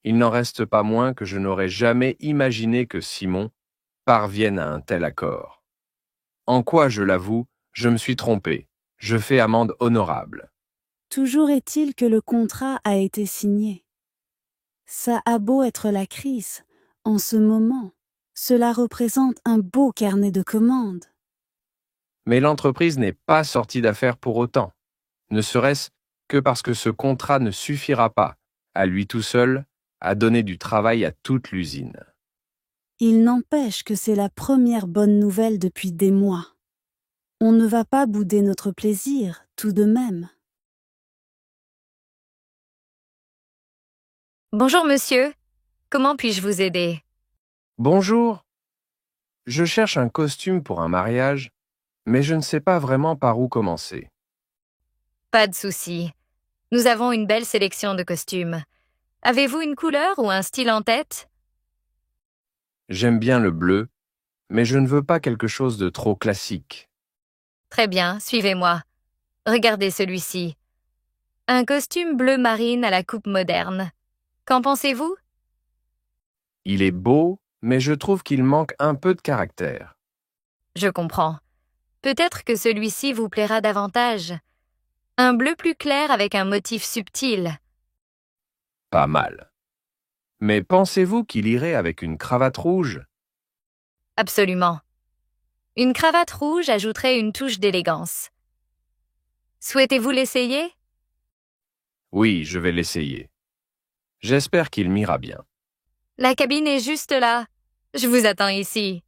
Il n'en reste pas moins que je n'aurais jamais imaginé que Simon parvienne à un tel accord. En quoi, je l'avoue, je me suis trompé. Je fais amende honorable. Toujours est-il que le contrat a été signé. Ça a beau être la crise, en ce moment, cela représente un beau carnet de commandes. Mais l'entreprise n'est pas sortie d'affaires pour autant, ne serait-ce que parce que ce contrat ne suffira pas, à lui tout seul, à donner du travail à toute l'usine. Il n'empêche que c'est la première bonne nouvelle depuis des mois. On ne va pas bouder notre plaisir, tout de même. Bonjour monsieur, comment puis-je vous aider? Bonjour. Je cherche un costume pour un mariage, mais je ne sais pas vraiment par où commencer. Pas de souci. Nous avons une belle sélection de costumes. Avez-vous une couleur ou un style en tête? J'aime bien le bleu, mais je ne veux pas quelque chose de trop classique. Très bien, suivez-moi. Regardez celui-ci. Un costume bleu marine à la coupe moderne. Qu'en pensez-vous? Il est beau, mais je trouve qu'il manque un peu de caractère. Je comprends. Peut-être que celui-ci vous plaira davantage. Un bleu plus clair avec un motif subtil. Pas mal. Mais pensez-vous qu'il irait avec une cravate rouge? Absolument. Une cravate rouge ajouterait une touche d'élégance. Souhaitez-vous l'essayer? Oui, je vais l'essayer. J'espère qu'il m'ira bien. La cabine est juste là. Je vous attends ici.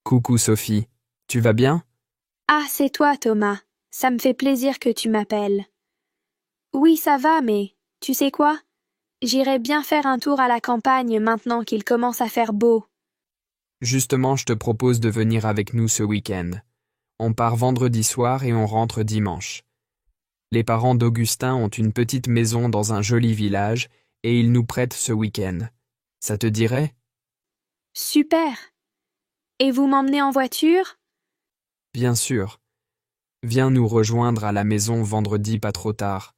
Coucou Sophie, tu vas bien? Ah, c'est toi, Thomas. Ça me fait plaisir que tu m'appelles. Oui, ça va, mais tu sais quoi? J'irai bien faire un tour à la campagne maintenant qu'il commence à faire beau. Justement, je te propose de venir avec nous ce week-end. On part vendredi soir et on rentre dimanche. Les parents d'Augustin ont une petite maison dans un joli village et ils nous prêtent ce week-end. Ça te dirait? Super! Et vous m'emmenez en voiture? Bien sûr. Viens nous rejoindre à la maison vendredi pas trop tard.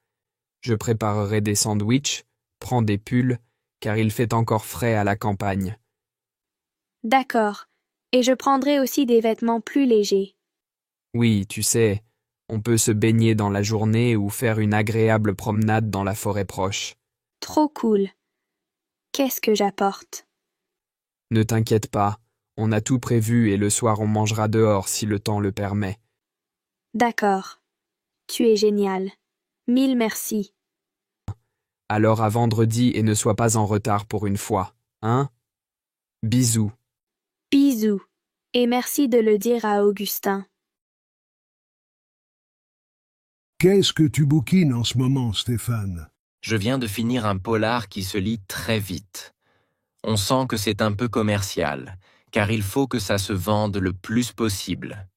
Je préparerai des sandwichs, prends des pulls, car il fait encore frais à la campagne. D'accord. Et je prendrai aussi des vêtements plus légers. Oui, tu sais, on peut se baigner dans la journée ou faire une agréable promenade dans la forêt proche. Trop cool. Qu'est-ce que j'apporte? Ne t'inquiète pas, on a tout prévu et le soir on mangera dehors si le temps le permet. D'accord. Tu es génial. Mille merci. Alors à vendredi et ne sois pas en retard pour une fois, hein? Bisous. Bisous. Et merci de le dire à Augustin. Qu'est-ce que tu bouquines en ce moment, Stéphane? Je viens de finir un polar qui se lit très vite. On sent que c'est un peu commercial, car il faut que ça se vende le plus possible.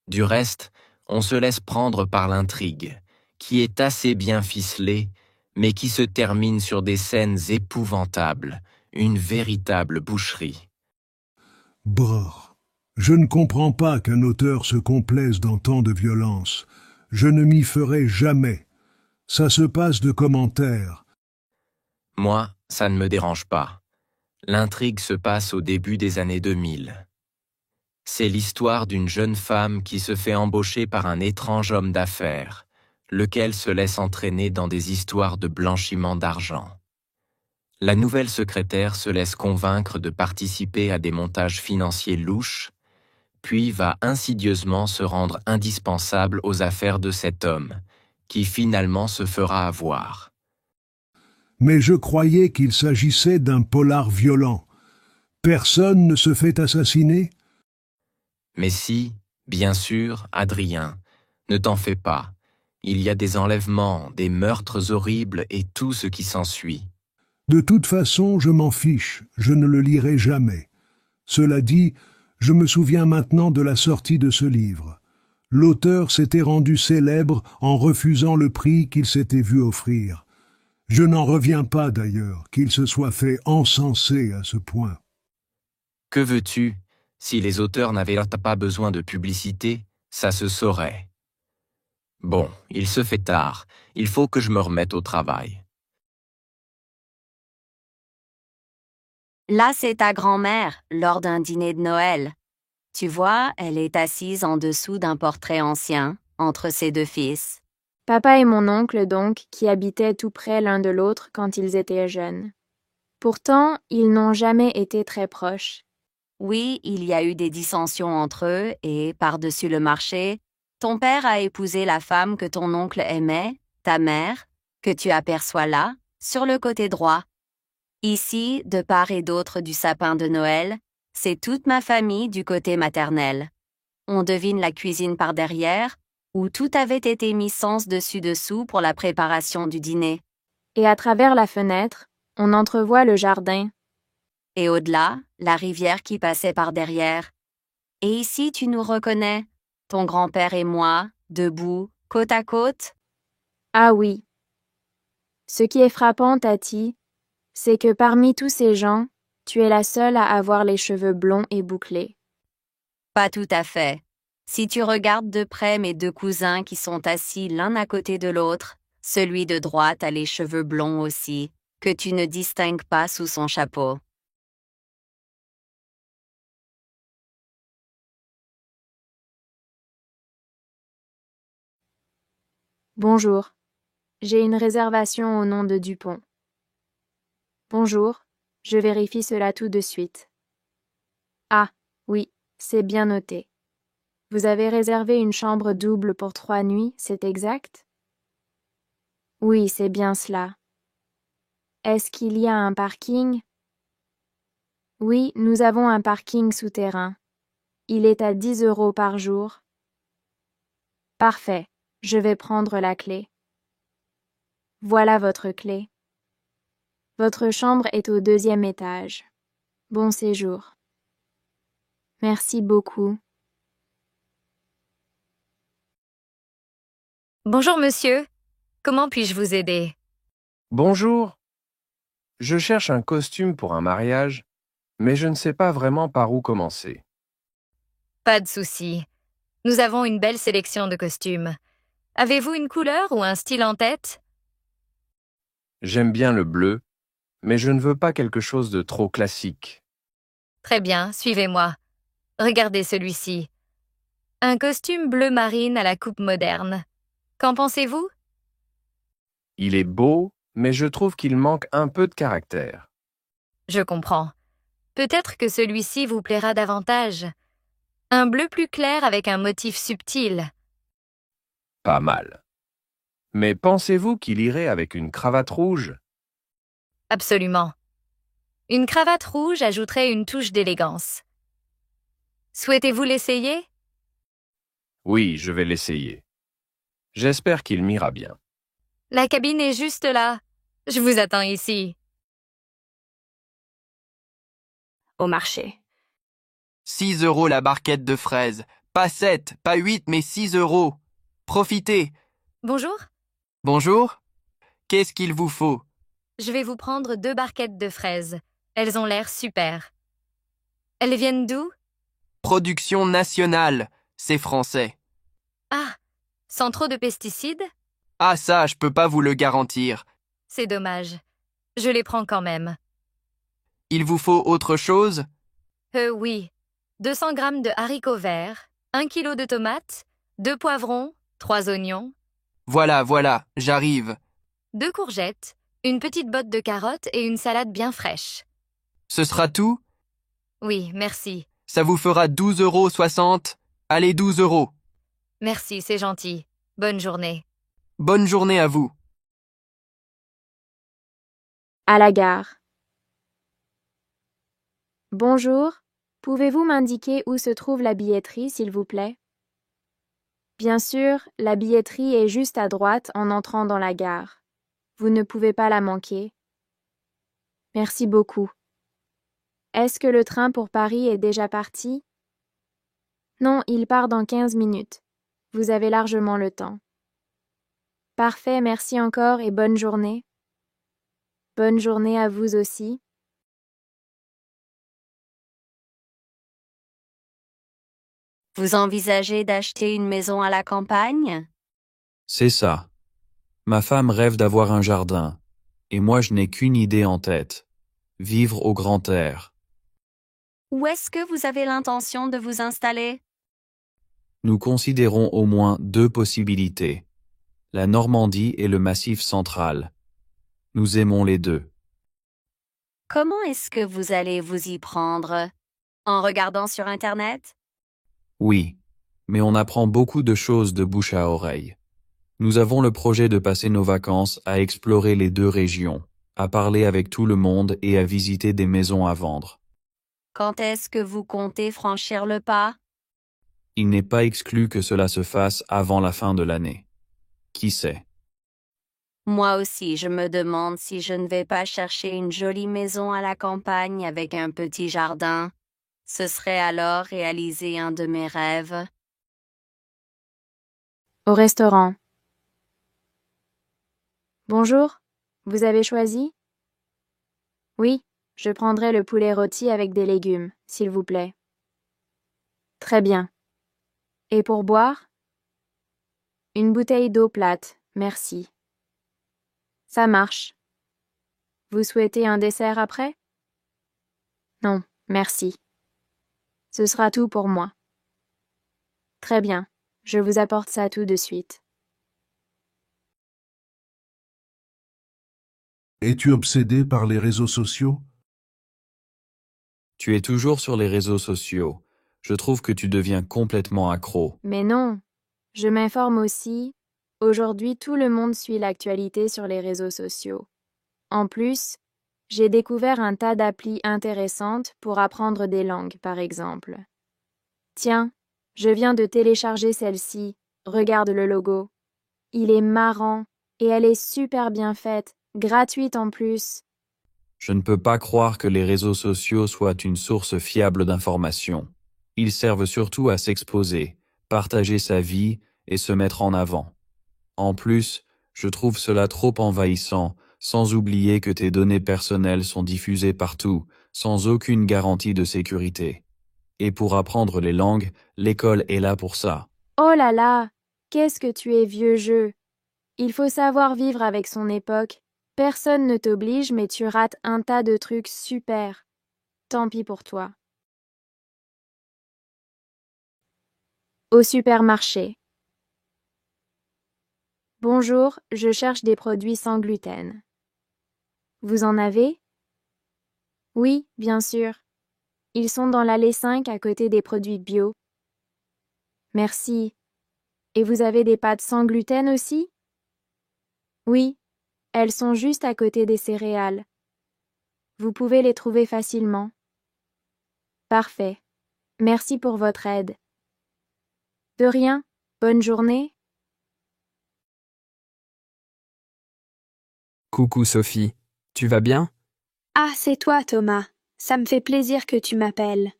Du reste, on se laisse prendre par l'intrigue, qui est assez bien ficelée, mais qui se termine sur des scènes épouvantables, une véritable boucherie. Brrr. Je ne comprends pas qu'un auteur se complaise dans tant de violence. Je ne m'y ferai jamais. Ça se passe de commentaires. Moi, ça ne me dérange pas. L'intrigue se passe au début des années 2000. C'est l'histoire d'une jeune femme qui se fait embaucher par un étrange homme d'affaires, lequel se laisse entraîner dans des histoires de blanchiment d'argent. La nouvelle secrétaire se laisse convaincre de participer à des montages financiers louches, puis va insidieusement se rendre indispensable aux affaires de cet homme, qui finalement se fera avoir. Mais je croyais qu'il s'agissait d'un polar violent. Personne ne se fait assassiner? Mais si, bien sûr, Adrien, ne t'en fais pas. Il y a des enlèvements, des meurtres horribles et tout ce qui s'ensuit. De toute façon, je m'en fiche, je ne le lirai jamais. Cela dit, je me souviens maintenant de la sortie de ce livre. L'auteur s'était rendu célèbre en refusant le prix qu'il s'était vu offrir. Je n'en reviens pas d'ailleurs qu'il se soit fait encenser à ce point. Que veux-tu? Si les auteurs n'avaient pas besoin de publicité, ça se saurait. Bon, il se fait tard, il faut que je me remette au travail. Là, c'est ta grand-mère, lors d'un dîner de Noël. Tu vois, elle est assise en dessous d'un portrait ancien, entre ses deux fils. Papa et mon oncle, donc, qui habitaient tout près l'un de l'autre quand ils étaient jeunes. Pourtant, ils n'ont jamais été très proches. Oui, il y a eu des dissensions entre eux et, par-dessus le marché, ton père a épousé la femme que ton oncle aimait, ta mère, que tu aperçois là, sur le côté droit. Ici, de part et d'autre du sapin de Noël, c'est toute ma famille du côté maternel. On devine la cuisine par derrière, où tout avait été mis sens dessus-dessous pour la préparation du dîner. Et à travers la fenêtre, on entrevoit le jardin. Et au-delà, la rivière qui passait par derrière. Et ici, tu nous reconnais, ton grand-père et moi, debout, côte à côte. Ah oui. Ce qui est frappant, Tati, c'est que parmi tous ces gens, tu es la seule à avoir les cheveux blonds et bouclés. Pas tout à fait. Si tu regardes de près mes deux cousins qui sont assis l'un à côté de l'autre, celui de droite a les cheveux blonds aussi, que tu ne distingues pas sous son chapeau. Bonjour. J'ai une réservation au nom de Dupont. Bonjour. Je vérifie cela tout de suite. Ah, oui, c'est bien noté. Vous avez réservé une chambre double pour 3 nuits, c'est exact? Oui, c'est bien cela. Est-ce qu'il y a un parking? Oui, nous avons un parking souterrain. Il est à 10 € par jour. Parfait, je vais prendre la clé. Voilà votre clé. Votre chambre est au 2e étage. Bon séjour. Merci beaucoup. Bonjour monsieur, comment puis-je vous aider? Bonjour. Je cherche un costume pour un mariage, mais je ne sais pas vraiment par où commencer. Pas de souci. Nous avons une belle sélection de costumes. Avez-vous une couleur ou un style en tête? J'aime bien le bleu, mais je ne veux pas quelque chose de trop classique. Très bien, suivez-moi. Regardez celui-ci. Un costume bleu marine à la coupe moderne. Qu'en pensez-vous? Il est beau, mais je trouve qu'il manque un peu de caractère. Je comprends. Peut-être que celui-ci vous plaira davantage. Un bleu plus clair avec un motif subtil. Pas mal. Mais pensez-vous qu'il irait avec une cravate rouge? Absolument. Une cravate rouge ajouterait une touche d'élégance. Souhaitez-vous l'essayer? Oui, je vais l'essayer. J'espère qu'il m'ira bien. La cabine est juste là. Je vous attends ici. Au marché. 6 € la barquette de fraises. Pas 7, pas 8, mais 6 €. Profitez. Bonjour. Bonjour. Qu'est-ce qu'il vous faut? Je vais vous prendre 2 barquettes de fraises. Elles ont l'air super. Elles viennent d'où? Production nationale, c'est français. Ah, sans trop de pesticides? Ah ça, je peux pas vous le garantir. C'est dommage. Je les prends quand même. Il vous faut autre chose? Oui. 200 grammes de haricots verts, 1 kilo de tomates, 2 poivrons, 3 oignons. Voilà, j'arrive. 2 courgettes, une petite botte de carottes et une salade bien fraîche. Ce sera tout? Oui, merci. Ça vous fera 12,60 €. Allez, 12 €. Merci, c'est gentil. Bonne journée. Bonne journée à vous. À la gare. Bonjour, pouvez-vous m'indiquer où se trouve la billetterie, s'il vous plaît? Bien sûr, la billetterie est juste à droite en entrant dans la gare. Vous ne pouvez pas la manquer. Merci beaucoup. Est-ce que le train pour Paris est déjà parti? Non, il part dans 15 minutes. Vous avez largement le temps. Parfait, merci encore et bonne journée. Bonne journée à vous aussi. Vous envisagez d'acheter une maison à la campagne? C'est ça. Ma femme rêve d'avoir un jardin, et moi je n'ai qu'une idée en tête. Vivre au grand air. Où est-ce que vous avez l'intention de vous installer? Nous considérons au moins 2 possibilités. La Normandie et le Massif central. Nous aimons les 2. Comment est-ce que vous allez vous y prendre? En regardant sur Internet? Oui, mais on apprend beaucoup de choses de bouche à oreille. Nous avons le projet de passer nos vacances à explorer les 2 régions, à parler avec tout le monde et à visiter des maisons à vendre. Quand est-ce que vous comptez franchir le pas? Il n'est pas exclu que cela se fasse avant la fin de l'année. Qui sait? Moi aussi, je me demande si je ne vais pas chercher une jolie maison à la campagne avec un petit jardin. Ce serait alors réaliser un de mes rêves. Au restaurant. Bonjour, vous avez choisi? Oui, je prendrai le poulet rôti avec des légumes, s'il vous plaît. Très bien. Et pour boire? Une bouteille d'eau plate, merci. Ça marche. Vous souhaitez un dessert après? Non, merci. Ce sera tout pour moi. Très bien, je vous apporte ça tout de suite. Es-tu obsédé par les réseaux sociaux? Tu es toujours sur les réseaux sociaux. Je trouve que tu deviens complètement accro. Mais non, je m'informe aussi. Aujourd'hui, tout le monde suit l'actualité sur les réseaux sociaux. En plus, j'ai découvert un tas d'applis intéressantes pour apprendre des langues, par exemple. Tiens, je viens de télécharger celle-ci. Regarde le logo. Il est marrant et elle est super bien faite, gratuite en plus. Je ne peux pas croire que les réseaux sociaux soient une source fiable d'informations. Ils servent surtout à s'exposer, partager sa vie et se mettre en avant. En plus, je trouve cela trop envahissant, sans oublier que tes données personnelles sont diffusées partout, sans aucune garantie de sécurité. Et pour apprendre les langues, l'école est là pour ça. Oh là là, qu'est-ce que tu es vieux jeu. Il faut savoir vivre avec son époque. Personne ne t'oblige, mais tu rates un tas de trucs super. Tant pis pour toi. Au supermarché. Bonjour, je cherche des produits sans gluten. Vous en avez? Oui, bien sûr. Ils sont dans l'allée 5 à côté des produits bio. Merci. Et vous avez des pâtes sans gluten aussi? Oui, elles sont juste à côté des céréales. Vous pouvez les trouver facilement. Parfait. Merci pour votre aide. De rien. Bonne journée. Coucou Sophie, tu vas bien? Ah, c'est toi, Thomas. Ça me fait plaisir que tu m'appelles.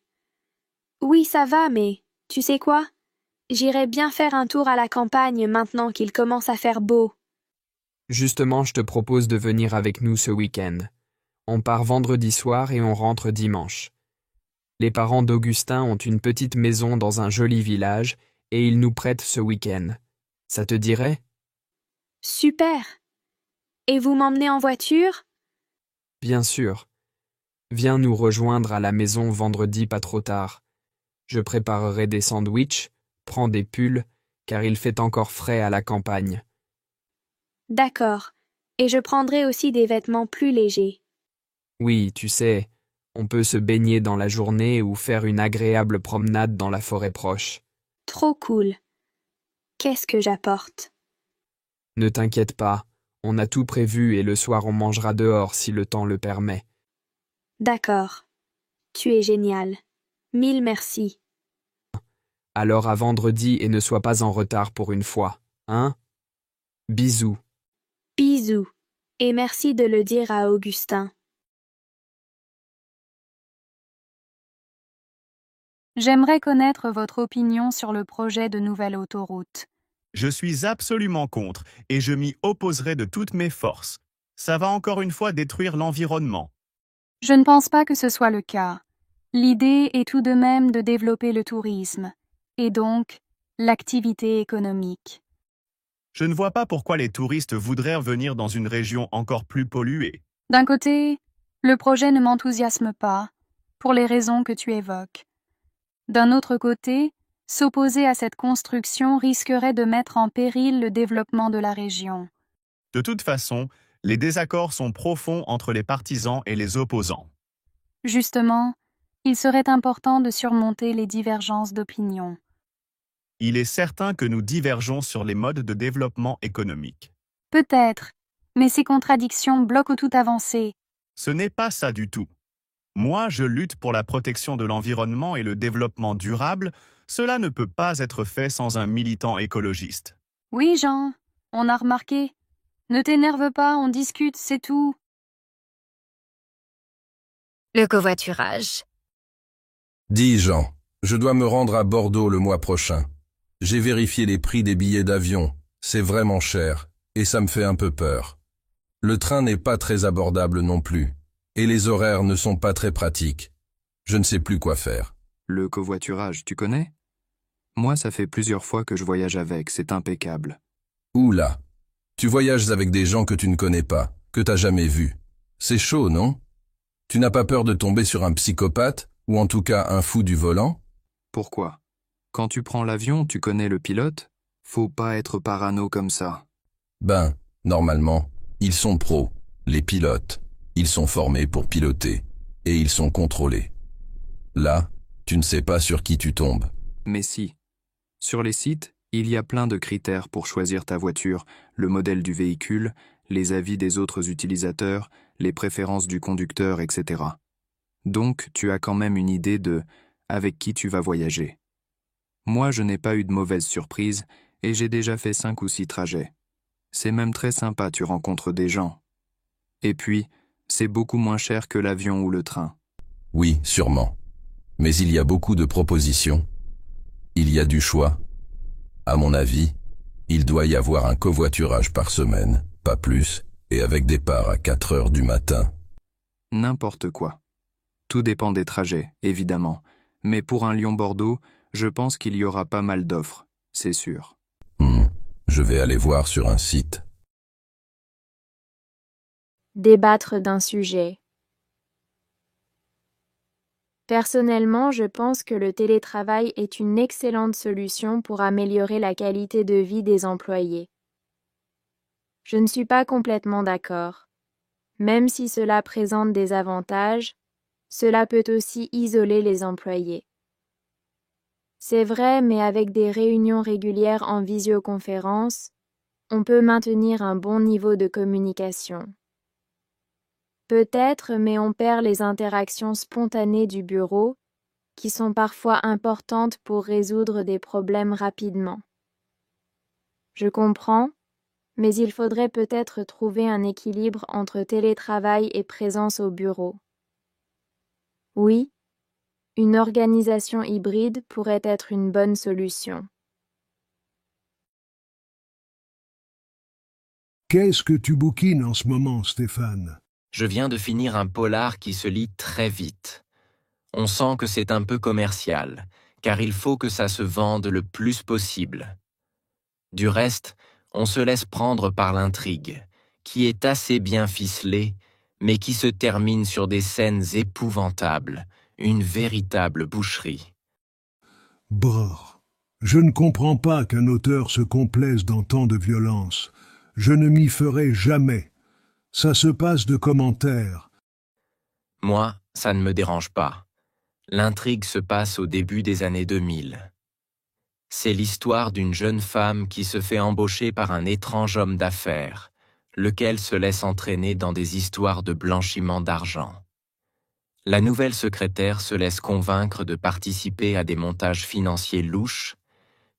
Oui, ça va, mais tu sais quoi? J'irai bien faire un tour à la campagne maintenant qu'il commence à faire beau. Justement, je te propose de venir avec nous ce week-end. On part vendredi soir et on rentre dimanche. Les parents d'Augustin ont une petite maison dans un joli village et ils nous prêtent ce week-end. Ça te dirait? Super. Et vous m'emmenez en voiture? Bien sûr. Viens nous rejoindre à la maison vendredi pas trop tard. Je préparerai des sandwichs, prends des pulls, car il fait encore frais à la campagne. D'accord. Et je prendrai aussi des vêtements plus légers. Oui, tu sais, on peut se baigner dans la journée ou faire une agréable promenade dans la forêt proche. Trop cool. Qu'est-ce que j'apporte? Ne t'inquiète pas, on a tout prévu et le soir on mangera dehors si le temps le permet. D'accord. Tu es génial. Mille merci. Alors à vendredi et ne sois pas en retard pour une fois, hein? Bisous. Bisous. Et merci de le dire à Augustin. J'aimerais connaître votre opinion sur le projet de nouvelle autoroute. Je suis absolument contre et je m'y opposerai de toutes mes forces. Ça va encore une fois détruire l'environnement. Je ne pense pas que ce soit le cas. L'idée est tout de même de développer le tourisme, et donc l'activité économique. Je ne vois pas pourquoi les touristes voudraient venir dans une région encore plus polluée. D'un côté, le projet ne m'enthousiasme pas, pour les raisons que tu évoques. D'un autre côté, s'opposer à cette construction risquerait de mettre en péril le développement de la région. De toute façon, les désaccords sont profonds entre les partisans et les opposants. Justement, il serait important de surmonter les divergences d'opinion. Il est certain que nous divergeons sur les modes de développement économique. Peut-être, mais ces contradictions bloquent toute avancée. Ce n'est pas ça du tout. Moi, je lutte pour la protection de l'environnement et le développement durable. Cela ne peut pas être fait sans un militant écologiste. Oui, Jean, on a remarqué. Ne t'énerve pas, on discute, c'est tout. Le covoiturage. Dis Jean, je dois me rendre à Bordeaux le mois prochain. J'ai vérifié les prix des billets d'avion, c'est vraiment cher, et ça me fait un peu peur. Le train n'est pas très abordable non plus, et les horaires ne sont pas très pratiques. Je ne sais plus quoi faire. Le covoiturage, tu connais? Moi, ça fait plusieurs fois que je voyage avec, c'est impeccable. Oula, tu voyages avec des gens que tu ne connais pas, que t'as jamais vus. C'est chaud, non? Tu n'as pas peur de tomber sur un psychopathe, ou en tout cas un fou du volant? Pourquoi? Quand tu prends l'avion, tu connais le pilote? Faut pas être parano comme ça. Ben, normalement, ils sont pros, les pilotes. Ils sont formés pour piloter, et ils sont contrôlés. Là, tu ne sais pas sur qui tu tombes. Mais si. Sur les sites, il y a plein de critères pour choisir ta voiture, le modèle du véhicule, les avis des autres utilisateurs, les préférences du conducteur, etc. Donc, tu as quand même une idée de avec qui tu vas voyager. Moi, je n'ai pas eu de mauvaise surprise et j'ai déjà fait 5 ou 6 trajets. C'est même très sympa, tu rencontres des gens. Et puis, c'est beaucoup moins cher que l'avion ou le train. Oui, sûrement. Mais il y a beaucoup de propositions. Il y a du choix. À mon avis, il doit y avoir un covoiturage par semaine, pas plus, et avec départ à 4 heures du matin. N'importe quoi. Tout dépend des trajets, évidemment. Mais pour un Lyon-Bordeaux, je pense qu'il y aura pas mal d'offres, c'est sûr. Je vais aller voir sur un site. Débattre d'un sujet. Personnellement, je pense que le télétravail est une excellente solution pour améliorer la qualité de vie des employés. Je ne suis pas complètement d'accord. Même si cela présente des avantages, cela peut aussi isoler les employés. C'est vrai, mais avec des réunions régulières en visioconférence, on peut maintenir un bon niveau de communication. Peut-être, mais on perd les interactions spontanées du bureau, qui sont parfois importantes pour résoudre des problèmes rapidement. Je comprends, mais il faudrait peut-être trouver un équilibre entre télétravail et présence au bureau. Oui, une organisation hybride pourrait être une bonne solution. Qu'est-ce que tu bouquines en ce moment, Stéphane? Je viens de finir un polar qui se lit très vite. On sent que c'est un peu commercial, car il faut que ça se vende le plus possible. Du reste, on se laisse prendre par l'intrigue, qui est assez bien ficelée, mais qui se termine sur des scènes épouvantables, une véritable boucherie. Brrr. Je ne comprends pas qu'un auteur se complaise dans tant de violence. Je ne m'y ferai jamais. Ça se passe de commentaires. Moi, ça ne me dérange pas. L'intrigue se passe au début des années 2000. C'est l'histoire d'une jeune femme qui se fait embaucher par un étrange homme d'affaires, lequel se laisse entraîner dans des histoires de blanchiment d'argent. La nouvelle secrétaire se laisse convaincre de participer à des montages financiers louches,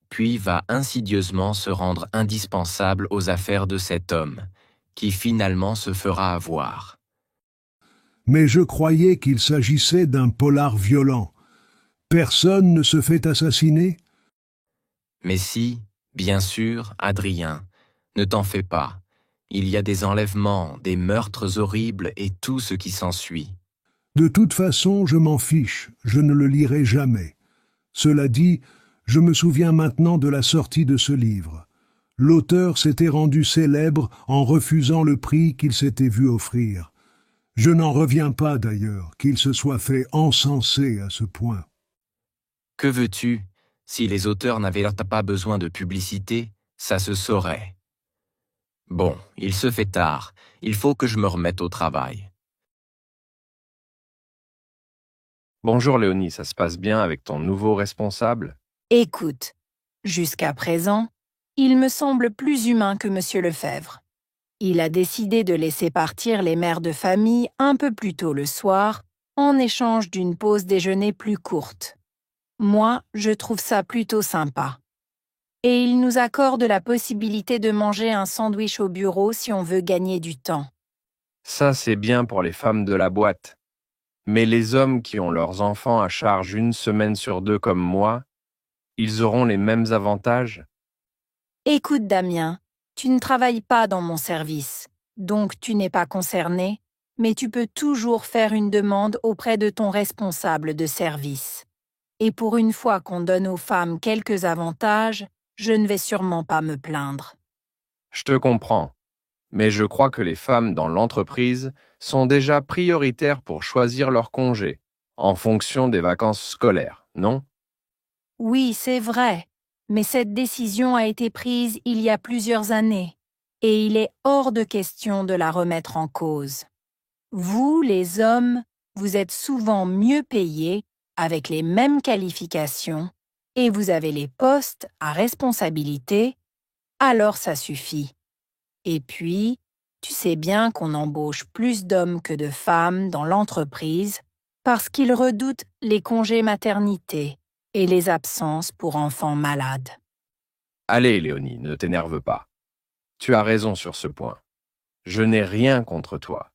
puis va insidieusement se rendre indispensable aux affaires de cet homme, qui finalement se fera avoir. Mais je croyais qu'il s'agissait d'un polar violent. Personne ne se fait assassiner? Mais si, bien sûr, Adrien, ne t'en fais pas. Il y a des enlèvements, des meurtres horribles et tout ce qui s'ensuit. De toute façon, je m'en fiche, je ne le lirai jamais. Cela dit, je me souviens maintenant de la sortie de ce livre. L'auteur s'était rendu célèbre en refusant le prix qu'il s'était vu offrir. Je n'en reviens pas d'ailleurs qu'il se soit fait encenser à ce point. Que veux-tu? Si les auteurs n'avaient pas besoin de publicité, ça se saurait. Bon, il se fait tard, il faut que je me remette au travail. Bonjour Léonie, ça se passe bien avec ton nouveau responsable? Écoute, jusqu'à présent, il me semble plus humain que M. Lefebvre. Il a décidé de laisser partir les mères de famille un peu plus tôt le soir, en échange d'une pause déjeuner plus courte. Moi, je trouve ça plutôt sympa. Et il nous accorde la possibilité de manger un sandwich au bureau si on veut gagner du temps. Ça, c'est bien pour les femmes de la boîte. Mais les hommes qui ont leurs enfants à charge une semaine sur deux comme moi, ils auront les mêmes avantages? Écoute, Damien, tu ne travailles pas dans mon service, donc tu n'es pas concerné, mais tu peux toujours faire une demande auprès de ton responsable de service. Et pour une fois qu'on donne aux femmes quelques avantages, je ne vais sûrement pas me plaindre. Je te comprends, mais je crois que les femmes dans l'entreprise sont déjà prioritaires pour choisir leur congé, en fonction des vacances scolaires, non? Oui, c'est vrai, mais cette décision a été prise il y a plusieurs années, et il est hors de question de la remettre en cause. Vous, les hommes, vous êtes souvent mieux payés, avec les mêmes qualifications, et vous avez les postes à responsabilité, alors ça suffit. Et puis, tu sais bien qu'on embauche plus d'hommes que de femmes dans l'entreprise parce qu'ils redoutent les congés maternité et les absences pour enfants malades. Allez, Léonie, ne t'énerve pas. Tu as raison sur ce point. Je n'ai rien contre toi.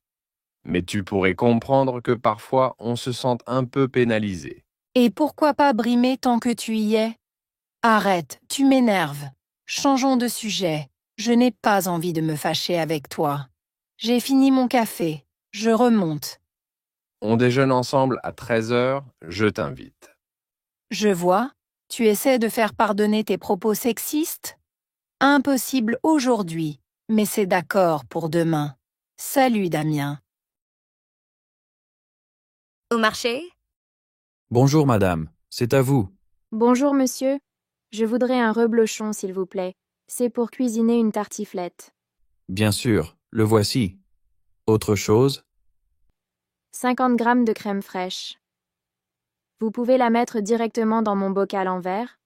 Mais tu pourrais comprendre que parfois on se sente un peu pénalisé. Et pourquoi pas brimer tant que tu y es? Arrête, tu m'énerves. Changeons de sujet. Je n'ai pas envie de me fâcher avec toi. J'ai fini mon café. Je remonte. On déjeune ensemble à 13h, je t'invite. Je vois. Tu essaies de faire pardonner tes propos sexistes? Impossible aujourd'hui, mais c'est d'accord pour demain. Salut, Damien. Au marché? Bonjour madame, c'est à vous. Bonjour monsieur. Je voudrais un reblochon, s'il vous plaît. C'est pour cuisiner une tartiflette. Bien sûr, le voici. Autre chose? 50 grammes de crème fraîche. Vous pouvez la mettre directement dans mon bocal en verre?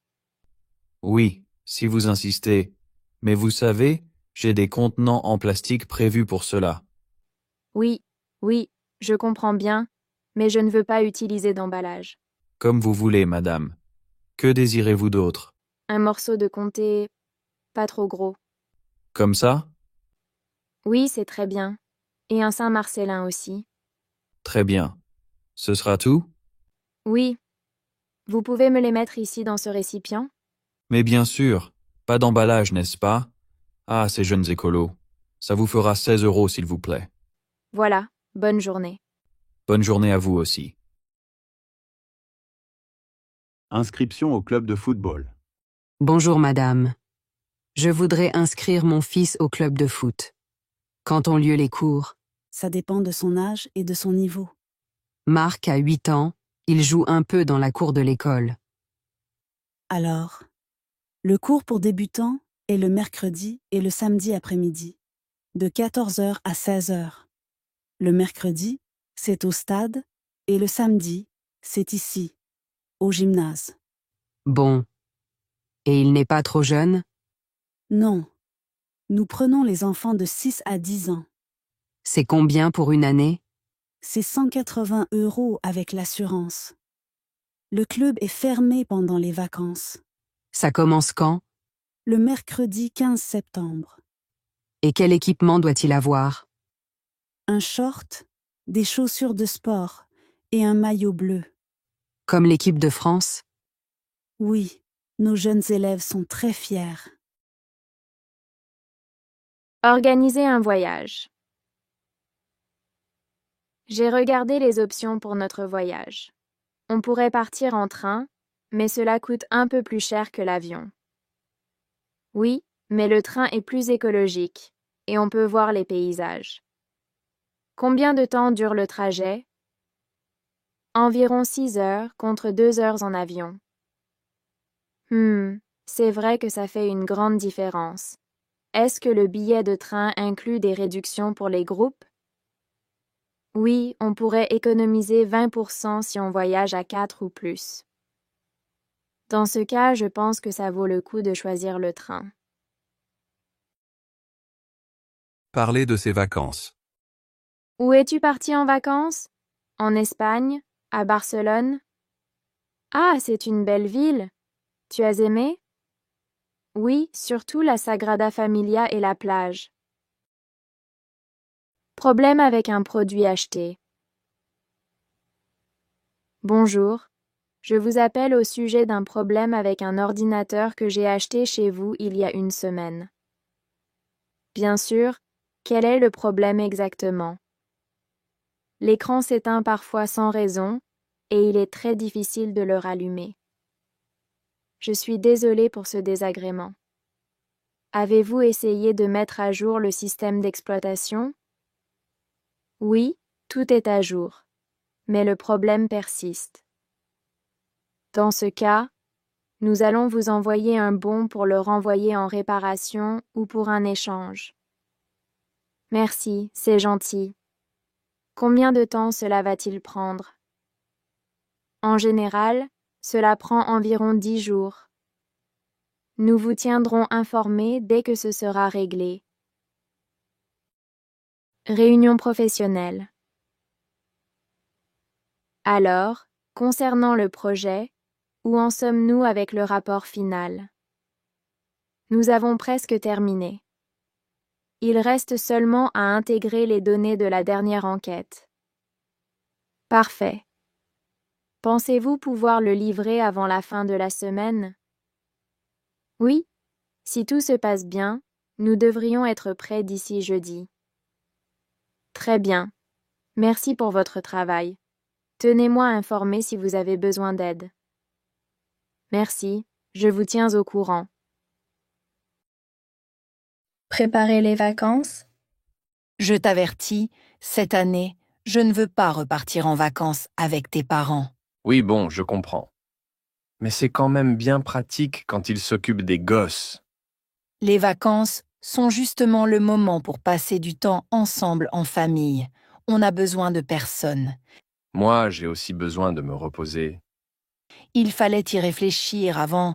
Oui, si vous insistez. Mais vous savez, j'ai des contenants en plastique prévus pour cela. Oui, je comprends bien, mais je ne veux pas utiliser d'emballage. Comme vous voulez, madame. Que désirez-vous d'autre? Un morceau de comté, pas trop gros. Comme ça? Oui, c'est très bien. Et un Saint-Marcellin aussi. Très bien. Ce sera tout? Oui. Vous pouvez me les mettre ici dans ce récipient? Mais bien sûr, pas d'emballage, n'est-ce pas? Ah, ces jeunes écolos. Ça vous fera 16 € s'il vous plaît. Voilà, bonne journée. Bonne journée à vous aussi. Inscription au club de football. Bonjour madame. Je voudrais inscrire mon fils au club de foot. Quand ont lieu les cours? Ça dépend de son âge et de son niveau. Marc a 8 ans, il joue un peu dans la cour de l'école. Alors, le cours pour débutants est le mercredi et le samedi après-midi, de 14h à 16h. Le mercredi, c'est au stade, et le samedi, c'est ici, au gymnase. Bon. Et il n'est pas trop jeune? Non. Nous prenons les enfants de 6 à 10 ans. C'est combien pour une année? C'est 180 € avec l'assurance. Le club est fermé pendant les vacances. Ça commence quand? Le mercredi 15 septembre. Et quel équipement doit-il avoir? Un short, des chaussures de sport et un maillot bleu. Comme l'équipe de France? Oui, nos jeunes élèves sont très fiers. Organiser un voyage. J'ai regardé les options pour notre voyage. On pourrait partir en train, mais cela coûte un peu plus cher que l'avion. Oui, mais le train est plus écologique, et on peut voir les paysages. Combien de temps dure le trajet? Environ 6 heures contre 2 heures en avion. C'est vrai que ça fait une grande différence. Est-ce que le billet de train inclut des réductions pour les groupes? Oui, on pourrait économiser 20% si on voyage à 4 ou plus. Dans ce cas, je pense que ça vaut le coup de choisir le train. Parler de ses vacances. Où es-tu parti en vacances? En Espagne? À Barcelone? Ah, c'est une belle ville. Tu as aimé? Oui, surtout la Sagrada Familia et la plage. Problème avec un produit acheté. Bonjour, je vous appelle au sujet d'un problème avec un ordinateur que j'ai acheté chez vous il y a une semaine. Bien sûr, quel est le problème exactement? L'écran s'éteint parfois sans raison et il est très difficile de le rallumer. Je suis désolée pour ce désagrément. Avez-vous essayé de mettre à jour le système d'exploitation? Oui, tout est à jour, mais le problème persiste. Dans ce cas, nous allons vous envoyer un bon pour le renvoyer en réparation ou pour un échange. Merci, c'est gentil. Combien de temps cela va-t-il prendre? En général, cela prend environ 10 jours. Nous vous tiendrons informés dès que ce sera réglé. Réunion professionnelle. Alors, concernant le projet, où en sommes-nous avec le rapport final? Nous avons presque terminé. Il reste seulement à intégrer les données de la dernière enquête. Parfait. Pensez-vous pouvoir le livrer avant la fin de la semaine? Oui, si tout se passe bien, nous devrions être prêts d'ici jeudi. Très bien. Merci pour votre travail. Tenez-moi informé si vous avez besoin d'aide. Merci, je vous tiens au courant. Préparer les vacances? Je t'avertis, cette année, je ne veux pas repartir en vacances avec tes parents. Oui, bon, je comprends. Mais c'est quand même bien pratique quand ils s'occupent des gosses. Les vacances sont justement le moment pour passer du temps ensemble en famille. On a besoin de personne. Moi, j'ai aussi besoin de me reposer. Il fallait y réfléchir avant.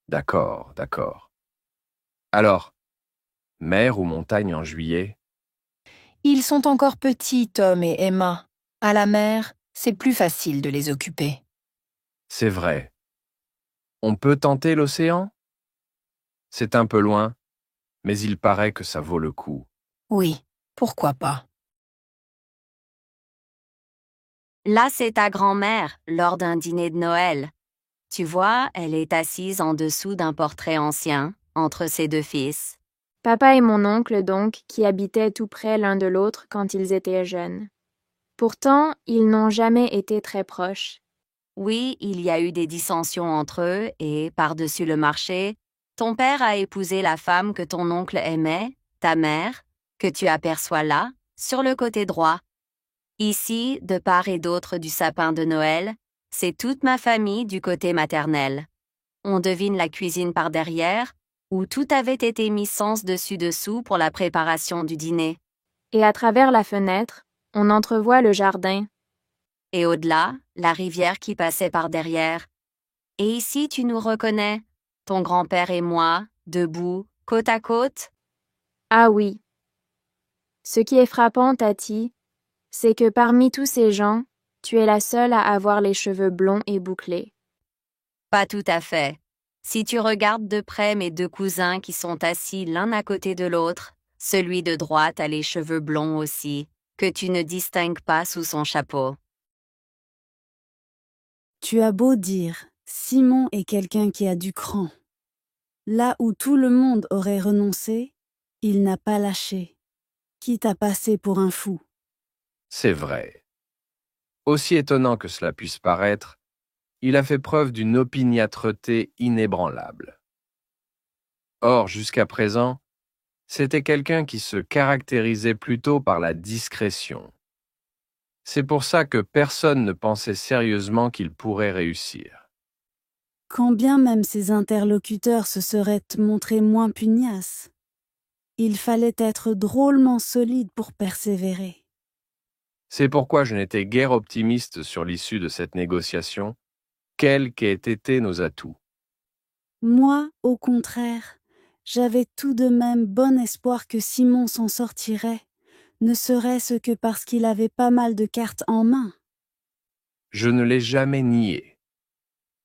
D'accord, d'accord. Alors, mer ou montagne en juillet? Ils sont encore petits, Tom et Emma. À la mer, c'est plus facile de les occuper. C'est vrai. On peut tenter l'océan? C'est un peu loin, mais il paraît que ça vaut le coup. Oui, pourquoi pas. Là, c'est ta grand-mère, lors d'un dîner de Noël. Tu vois, elle est assise en dessous d'un portrait ancien, entre ses deux fils. Papa et mon oncle, donc, qui habitaient tout près l'un de l'autre quand ils étaient jeunes. Pourtant, ils n'ont jamais été très proches. Oui, il y a eu des dissensions entre eux et, par-dessus le marché, ton père a épousé la femme que ton oncle aimait, ta mère, que tu aperçois là, sur le côté droit. Ici, de part et d'autre du sapin de Noël, c'est toute ma famille du côté maternel. On devine la cuisine par derrière, où tout avait été mis sens dessus-dessous pour la préparation du dîner. Et à travers la fenêtre, on entrevoit le jardin. Et au-delà, la rivière qui passait par derrière. Et ici, tu nous reconnais, ton grand-père et moi, debout, côte à côte. Ah oui. Ce qui est frappant, Tati, c'est que parmi tous ces gens, tu es la seule à avoir les cheveux blonds et bouclés. Pas tout à fait. Si tu regardes de près mes deux cousins qui sont assis l'un à côté de l'autre, celui de droite a les cheveux blonds aussi, que tu ne distingues pas sous son chapeau. Tu as beau dire, Simon est quelqu'un qui a du cran. Là où tout le monde aurait renoncé, il n'a pas lâché, quitte à passer pour un fou. C'est vrai. Aussi étonnant que cela puisse paraître, il a fait preuve d'une opiniâtreté inébranlable. Or, jusqu'à présent, c'était quelqu'un qui se caractérisait plutôt par la discrétion. C'est pour ça que personne ne pensait sérieusement qu'il pourrait réussir. Quand bien même ses interlocuteurs se seraient montrés moins pugnaces, il fallait être drôlement solide pour persévérer. C'est pourquoi je n'étais guère optimiste sur l'issue de cette négociation, quels qu'aient été nos atouts. Moi, au contraire, j'avais tout de même bon espoir que Simon s'en sortirait, ne serait-ce que parce qu'il avait pas mal de cartes en main. Je ne l'ai jamais nié.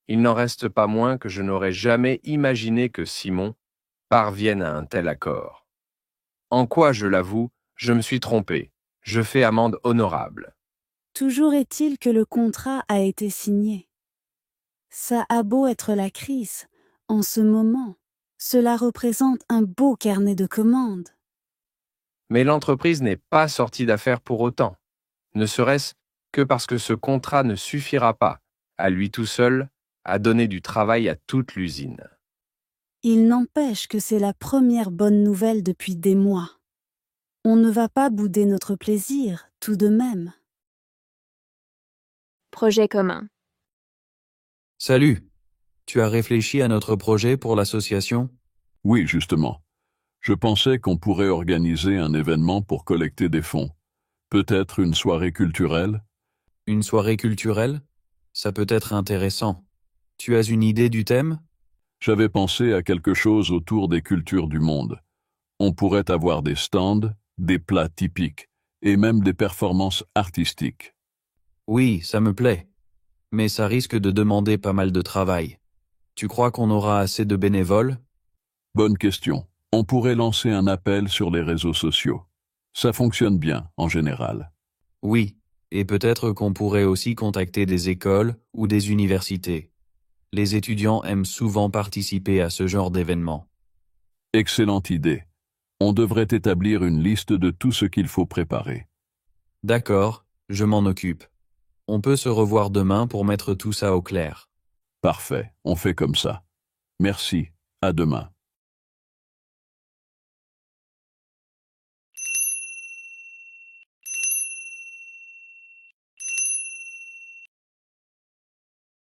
Il n'en reste pas moins que je n'aurais jamais imaginé que Simon parvienne à un tel accord. En quoi, je l'avoue, je me suis trompé. Je fais amende honorable. Toujours est-il que le contrat a été signé. Ça a beau être la crise, en ce moment, cela représente un beau carnet de commandes. Mais l'entreprise n'est pas sortie d'affaire pour autant, ne serait-ce que parce que ce contrat ne suffira pas, à lui tout seul, à donner du travail à toute l'usine. Il n'empêche que c'est la première bonne nouvelle depuis des mois. On ne va pas bouder notre plaisir, tout de même. Projet commun. Salut. Tu as réfléchi à notre projet pour l'association? Oui, justement. Je pensais qu'on pourrait organiser un événement pour collecter des fonds. Peut-être une soirée culturelle? Une soirée culturelle? Ça peut être intéressant. Tu as une idée du thème? J'avais pensé à quelque chose autour des cultures du monde. On pourrait avoir des stands, des plats typiques, et même des performances artistiques. Oui, ça me plaît. Mais ça risque de demander pas mal de travail. Tu crois qu'on aura assez de bénévoles? Bonne question. On pourrait lancer un appel sur les réseaux sociaux. Ça fonctionne bien, en général. Oui, et peut-être qu'on pourrait aussi contacter des écoles ou des universités. Les étudiants aiment souvent participer à ce genre d'événements. Excellente idée. On devrait établir une liste de tout ce qu'il faut préparer. D'accord, je m'en occupe. On peut se revoir demain pour mettre tout ça au clair. Parfait, on fait comme ça. Merci, à demain.